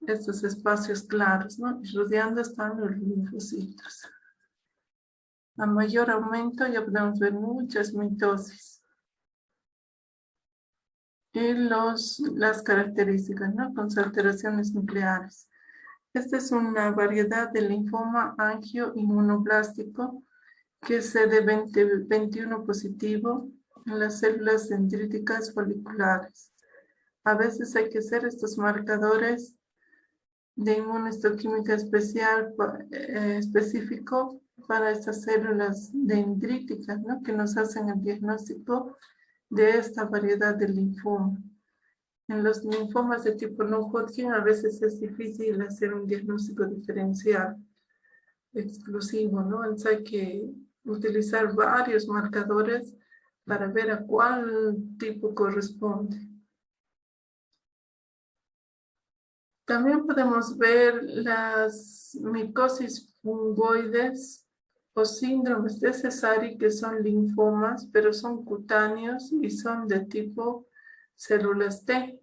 Estos espacios claros, ¿no? Y rodeando están los linfocitos. A mayor aumento ya podemos ver muchas mitosis. Y las características, ¿no? Con sus alteraciones nucleares. Esta es una variedad de linfoma angioinmunoblástico que es CD21 positivo en las células dendríticas foliculares. A veces hay que hacer estos marcadores de inmunohistoquímica específico para estas células dendríticas, ¿no? Que nos hacen el diagnóstico de esta variedad de linfoma. En los linfomas de tipo no-Hodgkin a veces es difícil hacer un diagnóstico diferencial exclusivo, ¿no? Entonces hay que utilizar varios marcadores para ver a cuál tipo corresponde. También podemos ver las micosis fungoides o síndromes de Sézary, que son linfomas, pero son cutáneos y son de tipo células T.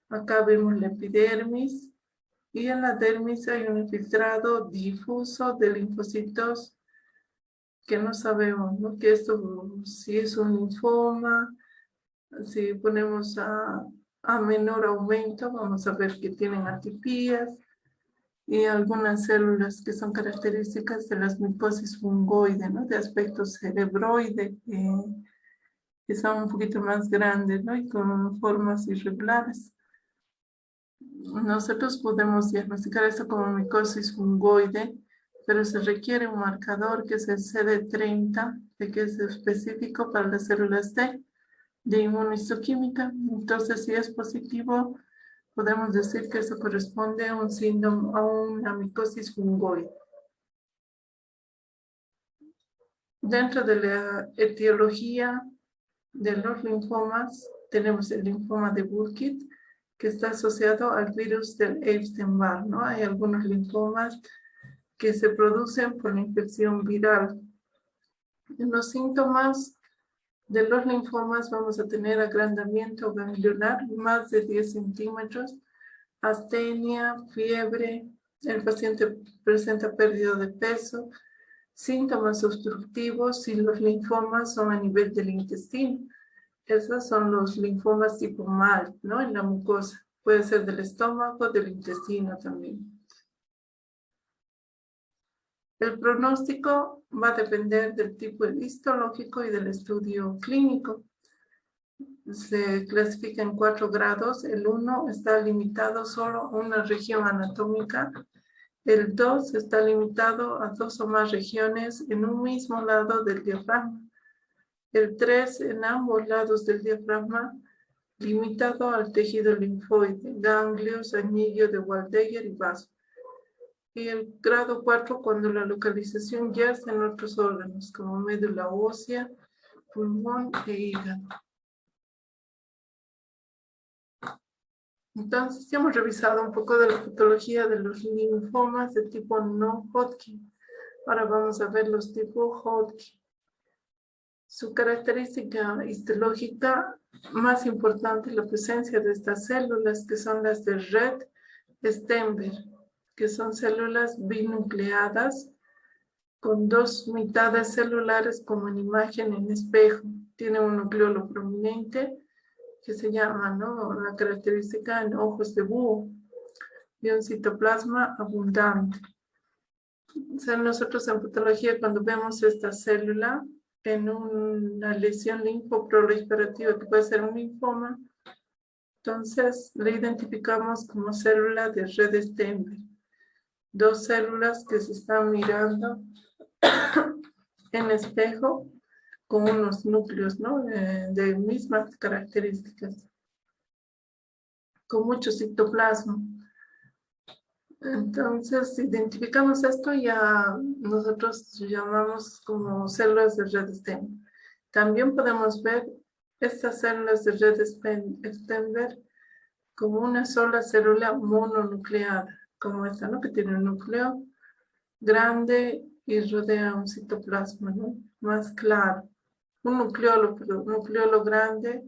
Acá vemos la epidermis y en la dermis hay un infiltrado difuso de linfocitos que no sabemos, ¿no? Que esto, si es un linfoma, si ponemos a menor aumento, vamos a ver que tienen atipías y algunas células que son características de las micosis fungoide, ¿no? De aspecto cerebroide, que son un poquito más grandes, ¿no? Y con formas irregulares. Nosotros podemos diagnosticar esto como micosis fungoide, pero se requiere un marcador que es el CD30, que es específico para las células T de inmunohistoquímica. Entonces, si es positivo, podemos decir que eso corresponde a un síndrome, a una micosis fungoide. Dentro de la etiología de los linfomas, tenemos el linfoma de Burkitt, que está asociado al virus del Epstein-Barr, ¿no? Hay algunos linfomas que se producen por la infección viral. En los síntomas de los linfomas vamos a tener agrandamiento ganglionar, más de 10 centímetros, astenia, fiebre, el paciente presenta pérdida de peso, síntomas obstructivos y los linfomas son a nivel del intestino. Esos son los linfomas tipo MAL, ¿no? En la mucosa. Puede ser del estómago, del intestino también. El pronóstico va a depender del tipo histológico y del estudio clínico. Se clasifica en 4 grados. El 1 está limitado solo a una región anatómica. El 2 está limitado a 2 o más regiones en un mismo lado del diafragma. El 3 en ambos lados del diafragma, limitado al tejido linfoide, ganglios, anillo de Waldeyer y vaso. Y el grado 4 cuando la localización ya está en otros órganos, como médula ósea, pulmón e hígado. Entonces, ya hemos revisado un poco de la patología de los linfomas de tipo no-Hodgkin. Ahora vamos a ver los tipos Hodgkin. Su característica histológica más importante es la presencia de estas células, que son las de Rett-Steinberg, que son células binucleadas con 2 mitades celulares como en imagen en espejo. Tiene un nucleolo prominente que se llama, ¿no? La característica en ojos de búho y un citoplasma abundante. O sea, nosotros en patología cuando vemos esta célula en una lesión linfoproliferativa que puede ser un linfoma, entonces le identificamos como célula de Rett-Steinberg. 2 células que se están mirando en espejo con unos núcleos, ¿no? De mismas características, con mucho citoplasma. Entonces, si identificamos esto, ya nosotros llamamos como células de Rett-Steinberg. También podemos ver estas células de Rett-Steinberg como una sola célula mononucleada, como esta, ¿no? Que tiene un núcleo grande y rodea un citoplasma, ¿no? Más claro. Un nucleolo grande,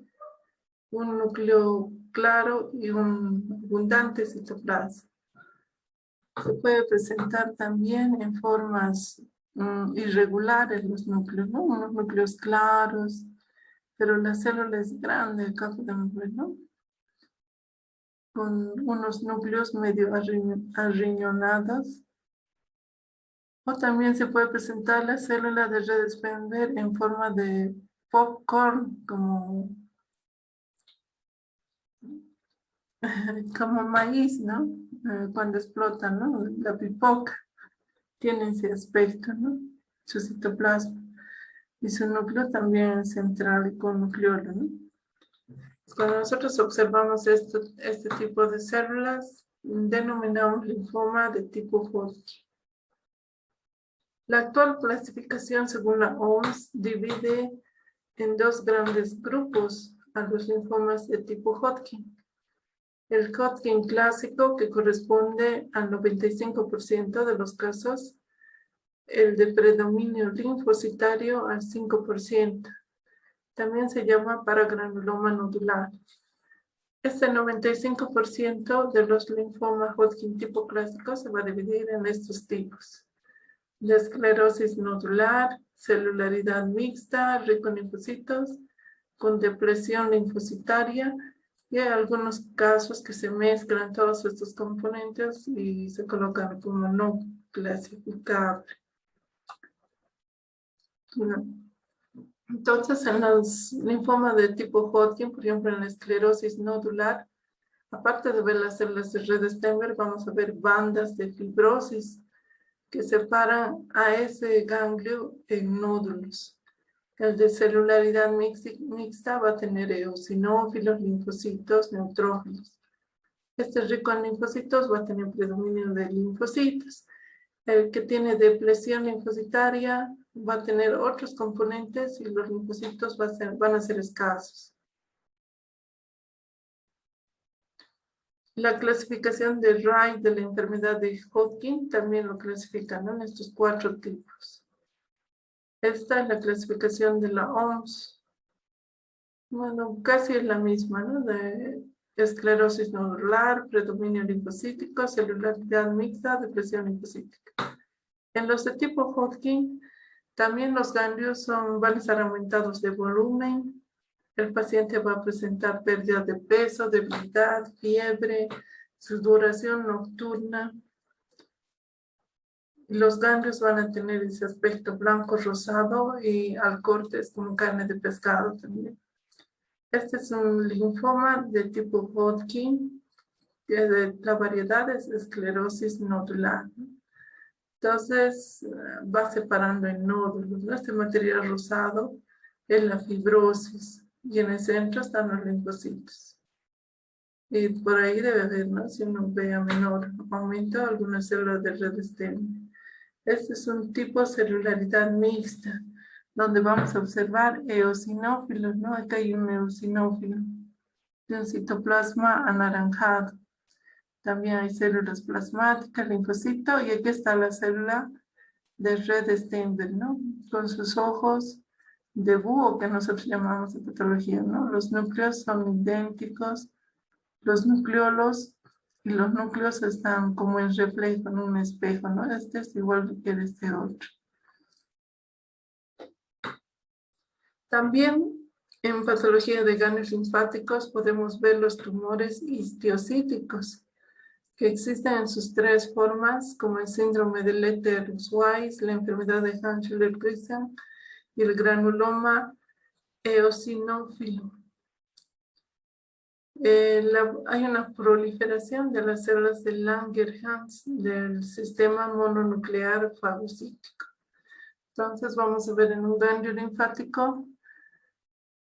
un núcleo claro y un abundante citoplasma. Se puede presentar también en formas irregulares los núcleos, ¿no? Unos núcleos claros, pero la célula es grande, acá podemos ver, ¿no? Con unos núcleos medio arriñonados. O también se puede presentar la célula de Redespenber en forma de popcorn, como maíz, ¿no? Cuando explota, ¿no? La pipoca tiene ese aspecto, ¿no? Su citoplasma. Y su núcleo también central y con nucleolo, ¿no? Cuando nosotros observamos este tipo de células, denominamos linfoma de tipo Hodgkin. La actual clasificación según la OMS divide en dos grandes grupos a los linfomas de tipo Hodgkin. El Hodgkin clásico, que corresponde al 95% de los casos, el de predominio linfocitario al 5%. También se llama paragranuloma nodular. Este 95% de los linfomas Hodgkin tipo clásico se va a dividir en estos tipos. La esclerosis nodular, celularidad mixta, rico en linfocitos, con depresión linfocitaria, y hay algunos casos que se mezclan todos estos componentes y se colocan como no clasificable. Entonces, en los linfomas de tipo Hodgkin, por ejemplo, en la esclerosis nodular, aparte de ver las células de Redespenber, vamos a ver bandas de fibrosis que separan a ese ganglio en nódulos. El de celularidad mixta va a tener eosinófilos, linfocitos, neutrófilos. Este rico en linfocitos va a tener predominio de linfocitos. El que tiene depresión linfocitaria va a tener otros componentes y los linfocitos van a ser escasos. La clasificación de Wright de la enfermedad de Hodgkin también lo clasifican, ¿no? En estos 4 tipos. Esta es la clasificación de la OMS. Bueno, casi es la misma, ¿no? De esclerosis nodular, predominio linfocítico, celularidad mixta, depresión linfocítica. En los de tipo Hodgkin, también los ganglios van a estar aumentados de volumen. El paciente va a presentar pérdida de peso, debilidad, fiebre, sudoración nocturna. Los ganglios van a tener ese aspecto blanco rosado y al corte es como carne de pescado también. Este es un linfoma de tipo Hodgkin, que la variedad es esclerosis nodular. Entonces va separando en nódulos, ¿no? Este material rosado es la fibrosis y en el centro están los linfocitos. Y por ahí debe haber, ¿no? Si uno ve a menor aumento, algunas células de Redespenber. Este es un tipo de celularidad mixta, donde vamos a observar eosinófilos, ¿no? Acá hay un eosinófilo de un citoplasma anaranjado. También hay células plasmáticas, linfocito, y aquí está la célula de Redespenber, ¿no? Con sus ojos de búho, que nosotros llamamos de patología, ¿no? Los núcleos son idénticos, los nucleolos y los núcleos están como en reflejo en un espejo, ¿no? Este es igual que este otro. También en patología de ganglios linfáticos podemos ver los tumores histiocíticos, que existen en sus 3 formas, como el síndrome de Letter-Weiss, la enfermedad de Hunter-Christian y el granuloma eosinófilo. Hay una proliferación de las células de Langerhans del sistema mononuclear fagocítico. Entonces vamos a ver en un ganglio linfático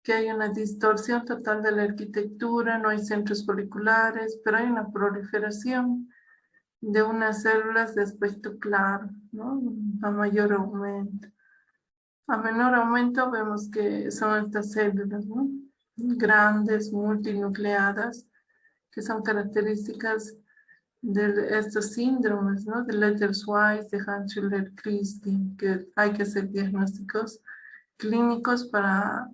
que hay una distorsión total de la arquitectura, no hay centros foliculares, pero hay una proliferación de unas células de aspecto claro, ¿no? A mayor aumento. A menor aumento vemos que son estas células, ¿no? Grandes, multinucleadas, que son características de estos síndromes, ¿no? De Letters-Wise, de Hunter-Christie, que hay que hacer diagnósticos clínicos para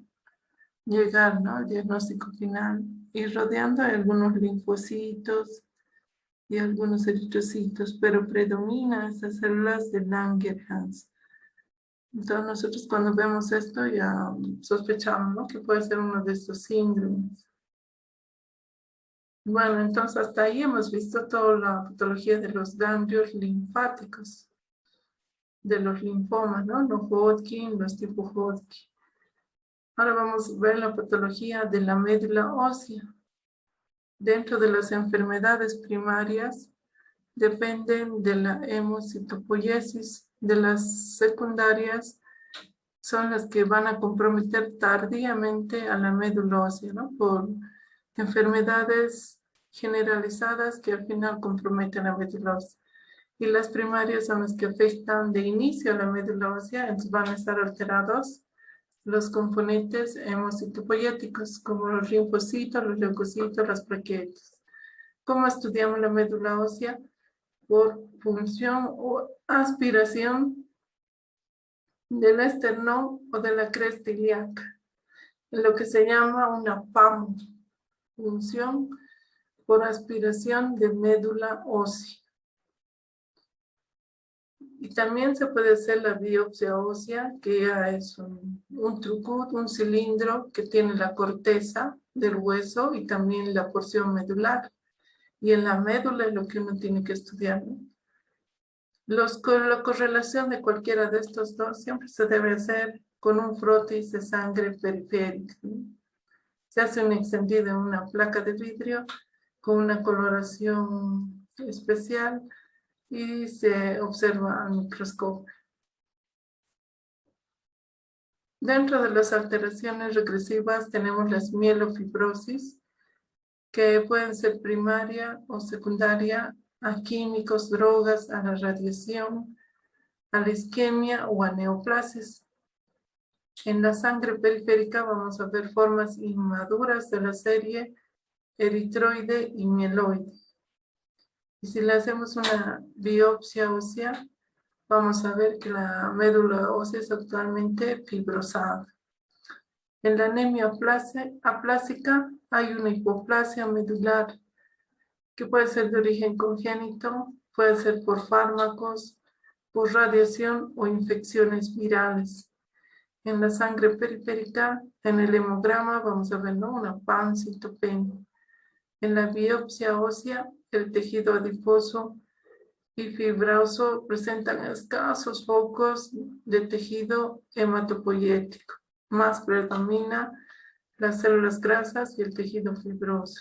llegar, ¿no? Al diagnóstico final. Y rodeando hay algunos linfocitos y algunos eritrocitos, pero predominan estas células de Langerhans. Entonces nosotros cuando vemos esto ya sospechamos, ¿no? Que puede ser uno de estos síndromes. Bueno, entonces hasta ahí hemos visto toda la patología de los ganglios linfáticos, de los linfomas, ¿no? Los Hodgkin, los tipo Hodgkin. Ahora vamos a ver la patología de la médula ósea. Dentro de las enfermedades primarias dependen de la hemocitopoiesis. De las secundarias son las que van a comprometer tardíamente a la médula ósea, ¿no? Por enfermedades generalizadas que al final comprometen la médula ósea. Y las primarias son las que afectan de inicio a la médula ósea, entonces van a estar alterados los componentes hemocitopoiéticos, como los linfocitos, los leucocitos, las plaquetas. ¿Cómo estudiamos la médula ósea? Por punción o aspiración del esternón o de la cresta ilíaca, en lo que se llama una PAM, punción por aspiración de médula ósea. Y también se puede hacer la biopsia ósea, que ya es un trucut, un cilindro que tiene la corteza del hueso y también la porción medular. Y en la médula es lo que uno tiene que estudiar, ¿no? La correlación de cualquiera de estos dos siempre se debe hacer con un frotis de sangre periférica, ¿no? Se hace un extendido en una placa de vidrio con una coloración especial y se observa al microscopio. Dentro de las alteraciones regresivas tenemos las mielofibrosis, que pueden ser primaria o secundaria a químicos, drogas, a la radiación, a la isquemia o a neoplasias. En la sangre periférica vamos a ver formas inmaduras de la serie eritroide y mieloide. Y si le hacemos una biopsia ósea, vamos a ver que la médula ósea es actualmente fibrosada. En la anemia aplásica hay una hipoplasia medular que puede ser de origen congénito, puede ser por fármacos, por radiación o infecciones virales. En la sangre periférica, en el hemograma, vamos a ver, ¿no? Una pancitopenia. En la biopsia ósea, el tejido adiposo y fibroso presentan escasos focos de tejido hematopoiético. Más predomina las células grasas y el tejido fibroso.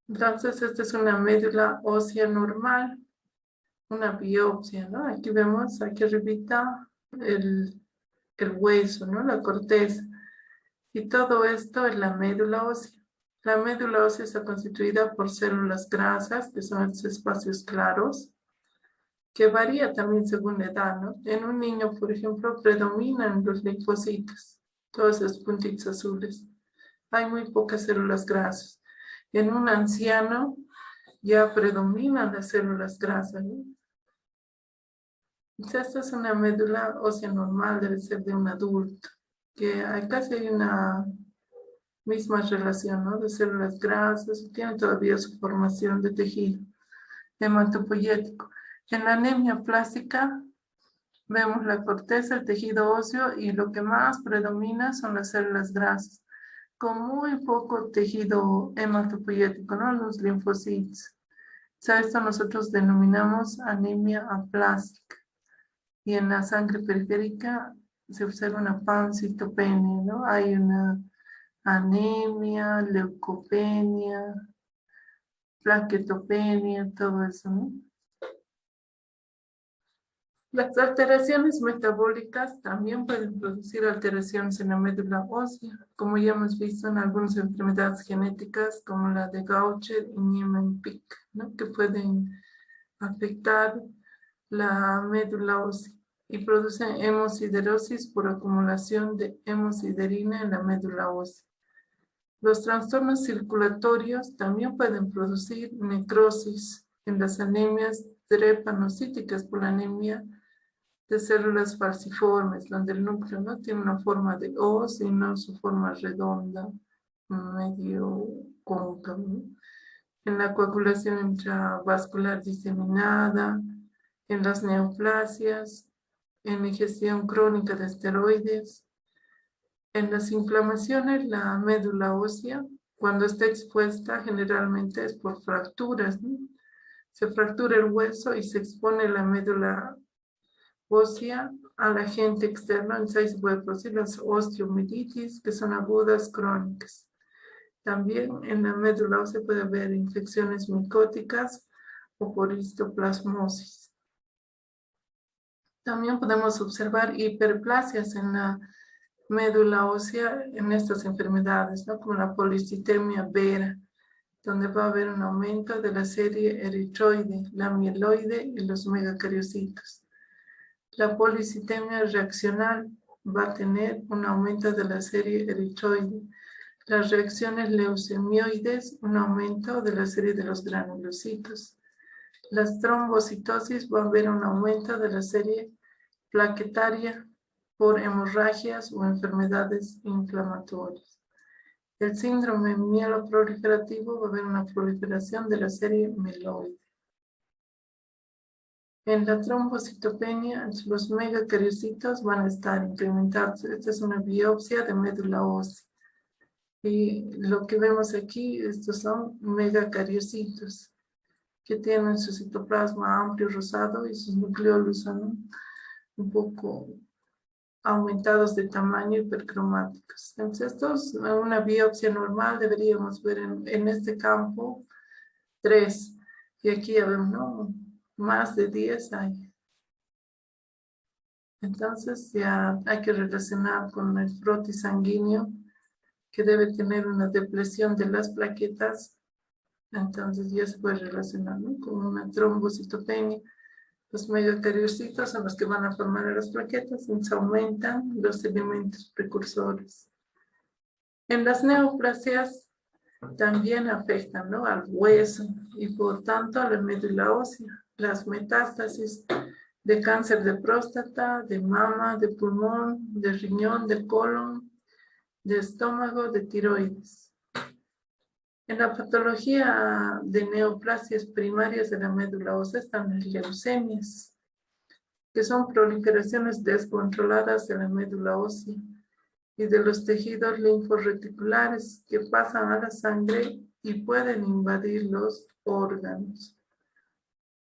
Entonces, esta es una médula ósea normal, una biopsia, ¿no? Aquí vemos, aquí arribita, el hueso, ¿no? La corteza. Y todo esto es la médula ósea. La médula ósea está constituida por células grasas, que son estos espacios claros, que varía también según la edad, ¿no? En un niño, por ejemplo, predominan los linfocitos, todos esos puntitos azules. Hay muy pocas células grasas. En un anciano ya predominan las células grasas, ¿no? Entonces, esta es una médula ósea normal, debe ser de un adulto, que casi hay una misma relación, ¿no? De células grasas, tiene todavía su formación de tejido hematopoiético. En la anemia plástica vemos la corteza, el tejido óseo y lo que más predomina son las células grasas, con muy poco tejido hematopoiético, ¿no? Los linfocitos. O sea, esto nosotros denominamos anemia aplástica. Y en la sangre periférica se observa una pancitopenia, ¿no? Hay una anemia, leucopenia, plaquetopenia, todo eso, ¿no? Las alteraciones metabólicas también pueden producir alteraciones en la médula ósea, como ya hemos visto en algunas enfermedades genéticas como la de Gaucher y Niemann-Pick, ¿no? Que pueden afectar la médula ósea y producen hemosiderosis por acumulación de hemosiderina en la médula ósea. Los trastornos circulatorios también pueden producir necrosis en las anemias drepanocíticas por la anemia de células falciformes, donde el núcleo no tiene una forma de O, sino su forma redonda, medio cóncava, ¿no? En la coagulación intravascular diseminada, en las neoplasias, en ingestión crónica de esteroides, en las inflamaciones, la médula ósea, cuando está expuesta, generalmente es por fracturas, ¿no? Se fractura el hueso y se expone la médula ósea al agente externo, entonces se puede producir las osteomielitis, que son agudas crónicas. También en la médula ósea puede haber infecciones micóticas o por histoplasmosis. También podemos observar hiperplasias en la médula ósea en estas enfermedades, ¿no? Como la policitemia vera, donde va a haber un aumento de la serie eritroide, la mieloide y los megacariocitos. La policitemia reaccional va a tener un aumento de la serie eritroide. Las reacciones leucemioides, un aumento de la serie de los granulocitos. Las trombocitosis va a haber un aumento de la serie plaquetaria por hemorragias o enfermedades inflamatorias. El síndrome mieloproliferativo va a haber una proliferación de la serie mieloide. En la trombocitopenia, los megacariocitos van a estar incrementados. Esta es una biopsia de médula ósea. Y lo que vemos aquí, estos son megacariocitos que tienen su citoplasma amplio rosado y sus nucleolos son un poco aumentados de tamaño hipercromáticos. Entonces, estos, en una biopsia normal deberíamos ver en este campo 3. Y aquí ya vemos, ¿no? Más de 10 hay. Entonces ya hay que relacionar con el frotis sanguíneo que debe tener una depresión de las plaquetas. Entonces ya se puede relacionar, ¿no? Con una trombocitopenia. Los megacariocitos son los que van a formar las plaquetas, entonces aumentan los elementos precursores. En las neoplasias también afectan, ¿no? Al hueso y por tanto a la médula ósea. Las metástasis de cáncer de próstata, de mama, de pulmón, de riñón, de colon, de estómago, de tiroides. En la patología de neoplasias primarias de la médula ósea están las leucemias, que son proliferaciones descontroladas de la médula ósea y de los tejidos linforreticulares que pasan a la sangre y pueden invadir los órganos.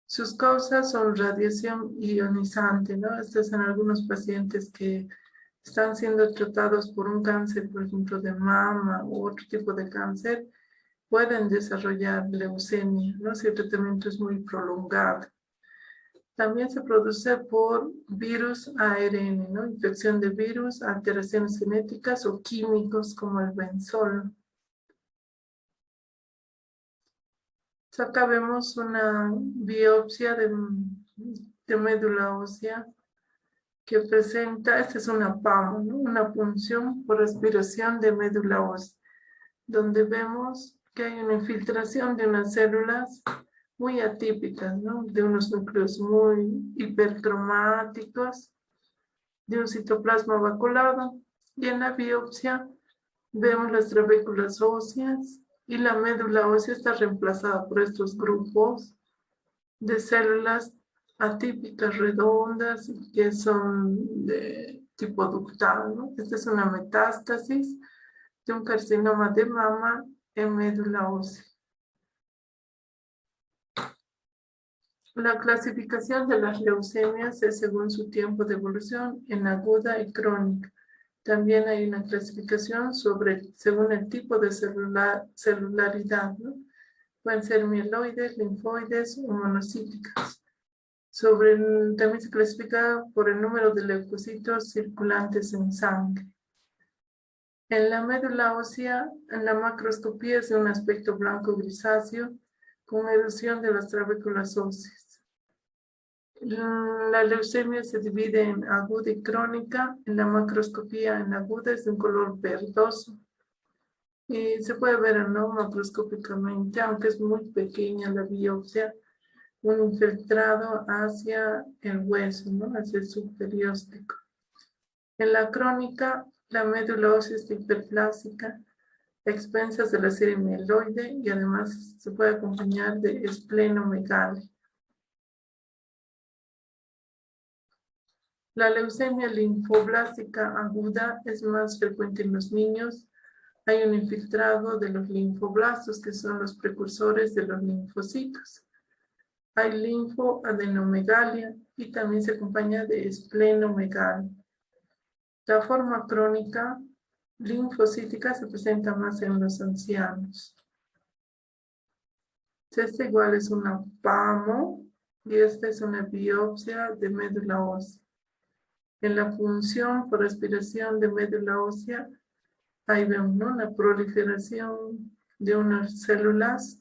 Sus causas son radiación ionizante, ¿no? Estos son algunos pacientes que están siendo tratados por un cáncer, por ejemplo, de mama u otro tipo de cáncer, pueden desarrollar leucemia, ¿no? Si el tratamiento es muy prolongado. También se produce por virus ARN, ¿no? Infección de virus, alteraciones genéticas o químicos como el benzol. Acá vemos una biopsia de médula ósea que presenta, esta es una PAMO, ¿no? Una punción por aspiración de médula ósea, donde vemos que hay una infiltración de unas células muy atípicas, ¿no? De unos núcleos muy hipercromáticos, de un citoplasma vaculado, y en la biopsia vemos las trabéculas óseas y la médula ósea está reemplazada por estos grupos de células atípicas redondas que son de tipo ductal, ¿no? Esta es una metástasis de un carcinoma de mama en médula ósea. La clasificación de las leucemias es según su tiempo de evolución en aguda y crónica. También hay una clasificación según el tipo de celularidad, ¿no? Pueden ser mieloides, linfoides o monocíticas. También se clasifica por el número de leucocitos circulantes en sangre. En la médula ósea, en la macroscopía es de un aspecto blanco grisáceo con erosión de las trabéculas óseas. La leucemia se divide en aguda y crónica. En la macroscopía, en aguda es de un color verdoso. Y se puede ver, ¿no? Macroscópicamente, aunque es muy pequeña la biopsia, un infiltrado hacia el hueso, ¿no? Hacia el subperióstico. En la crónica, la médula ósea está hiperplásica, a expensas de la serie mieloide y además se puede acompañar de esplenomegalia. La leucemia linfoblástica aguda es más frecuente en los niños. Hay un infiltrado de los linfoblastos, que son los precursores de los linfocitos. Hay linfoadenomegalia y también se acompaña de esplenomegalia. La forma crónica linfocítica se presenta más en los ancianos. Esta igual es una PAMO y esta es una biopsia de médula ósea. En la punción por aspiración de médula ósea, ahí vemos, ¿no?, la proliferación de unas células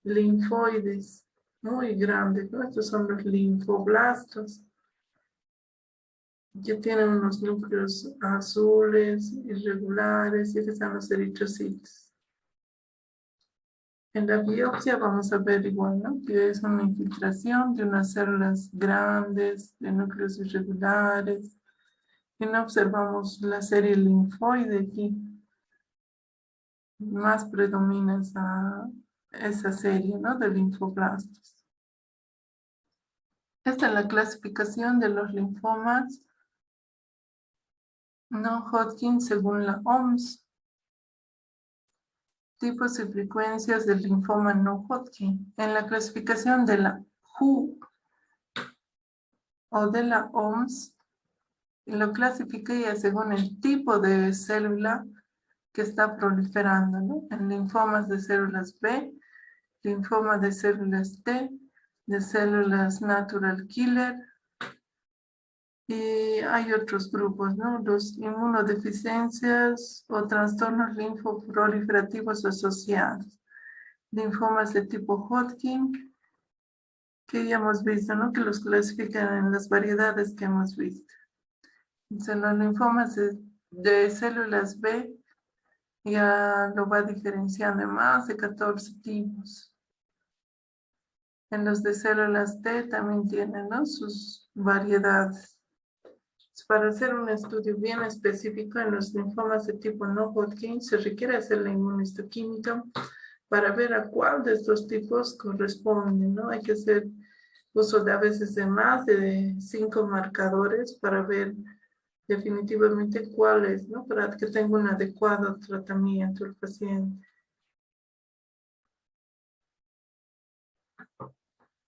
linfoides muy grandes, ¿no? Estos son los linfoblastos, que tienen unos núcleos azules, irregulares, y que están los eritrocitos. En la biopsia vamos a ver igual, ¿no?, que es una infiltración de unas células grandes, de núcleos irregulares, y no observamos la serie linfoide aquí. Más predomina esa serie, ¿no?, de linfoblastos. Esta es la clasificación de los linfomas no Hodgkin según la OMS. Tipos y frecuencias del linfoma no Hodgkin. En la clasificación de la WHO o de la OMS, lo clasifica según el tipo de célula que está proliferando, ¿no? En linfomas de células B, linfoma de células T, de células natural killer, y hay otros grupos, ¿no? Los inmunodeficiencias o trastornos linfoproliferativos asociados, linfomas de tipo Hodgkin, que ya hemos visto, ¿no?, que los clasifican en las variedades que hemos visto. Entonces, los linfomas de células B ya lo va diferenciando en más de 14 tipos. En los de células T también tienen, ¿no?, sus variedades. Para hacer un estudio bien específico en los linfomas de tipo no Hodgkin, se requiere hacer la inmunohistoquímica para ver a cuál de estos tipos corresponde, ¿no? Hay que hacer uso de a veces de más de 5 marcadores para ver definitivamente cuál es, ¿no?, para que tenga un adecuado tratamiento el paciente.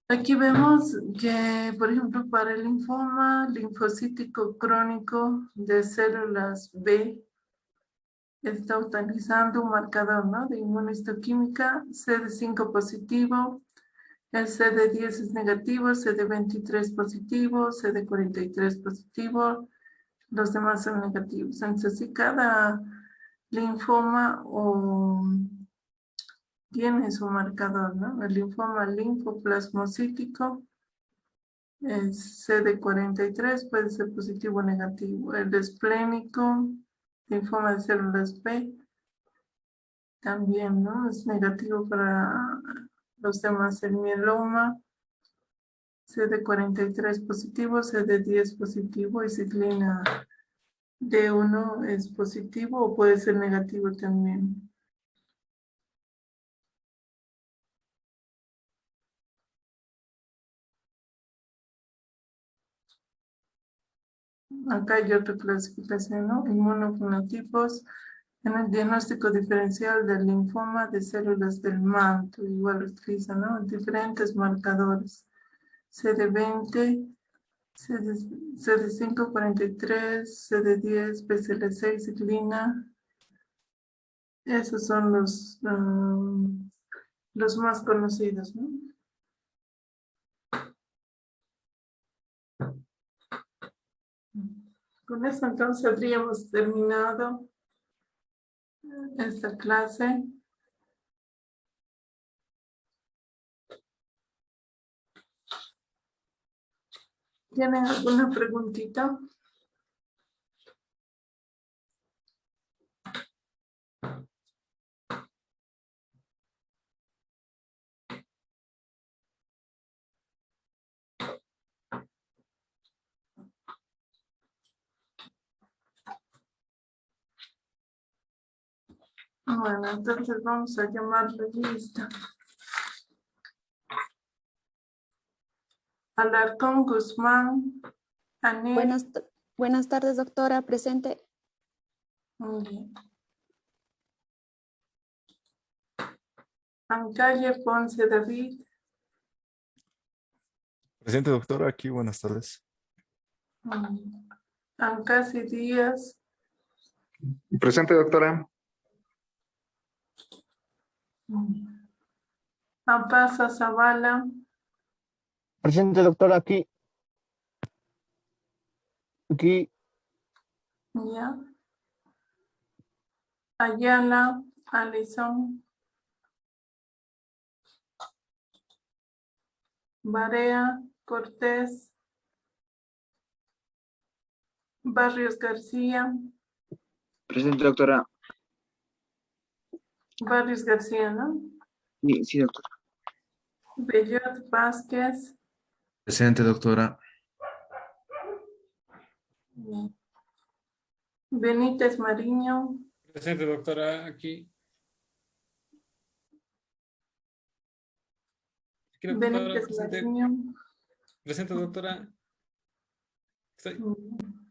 Aquí vemos que, por ejemplo, para el linfoma linfocítico crónico de células B, está utilizando un marcador, ¿no?, de inmunohistoquímica, CD5 positivo, el CD10 es negativo, CD23 positivo, CD43 positivo, los demás son negativos. Entonces, si cada linfoma tiene su marcador, ¿no? El linfoma linfoplasmocítico es CD43, puede ser positivo o negativo. El esplénico, linfoma de células B, también, ¿no?, es negativo para los demás. El mieloma, CD43 positivo, CD10 positivo y ciclina D1 es positivo o puede ser negativo también. Acá hay otra clasificación, ¿no? Inmunofenotipos en el diagnóstico diferencial del linfoma de células del manto. Igual lo utilizan, ¿no?, diferentes marcadores. CD20, CD543, CD10, BCL6, ciclina. Esos son los más conocidos, ¿no? Con esto entonces habríamos terminado esta clase. ¿Tienen alguna preguntita? Bueno, entonces vamos a llamar la lista. Alarcón, Guzmán, Anel. Buenas tardes, doctora. Presente. Muy bien. Ancalle, Ponce, David. Presente, doctora. Aquí, buenas tardes. Ancasi, Díaz. Presente, doctora. Ampasa, Zavala. Presente, doctora, aquí. Aquí. Ya. Ayala, Alison. Barea, Cortés. Barrios García. Presente, doctora. Barrios García, ¿no? Sí, doctora. Bellot Vázquez. Presente, doctora. Benítez Mariño. Presente, doctora, aquí. Aquí, doctora, Benítez presente. Mariño. Presente, doctora. Estoy.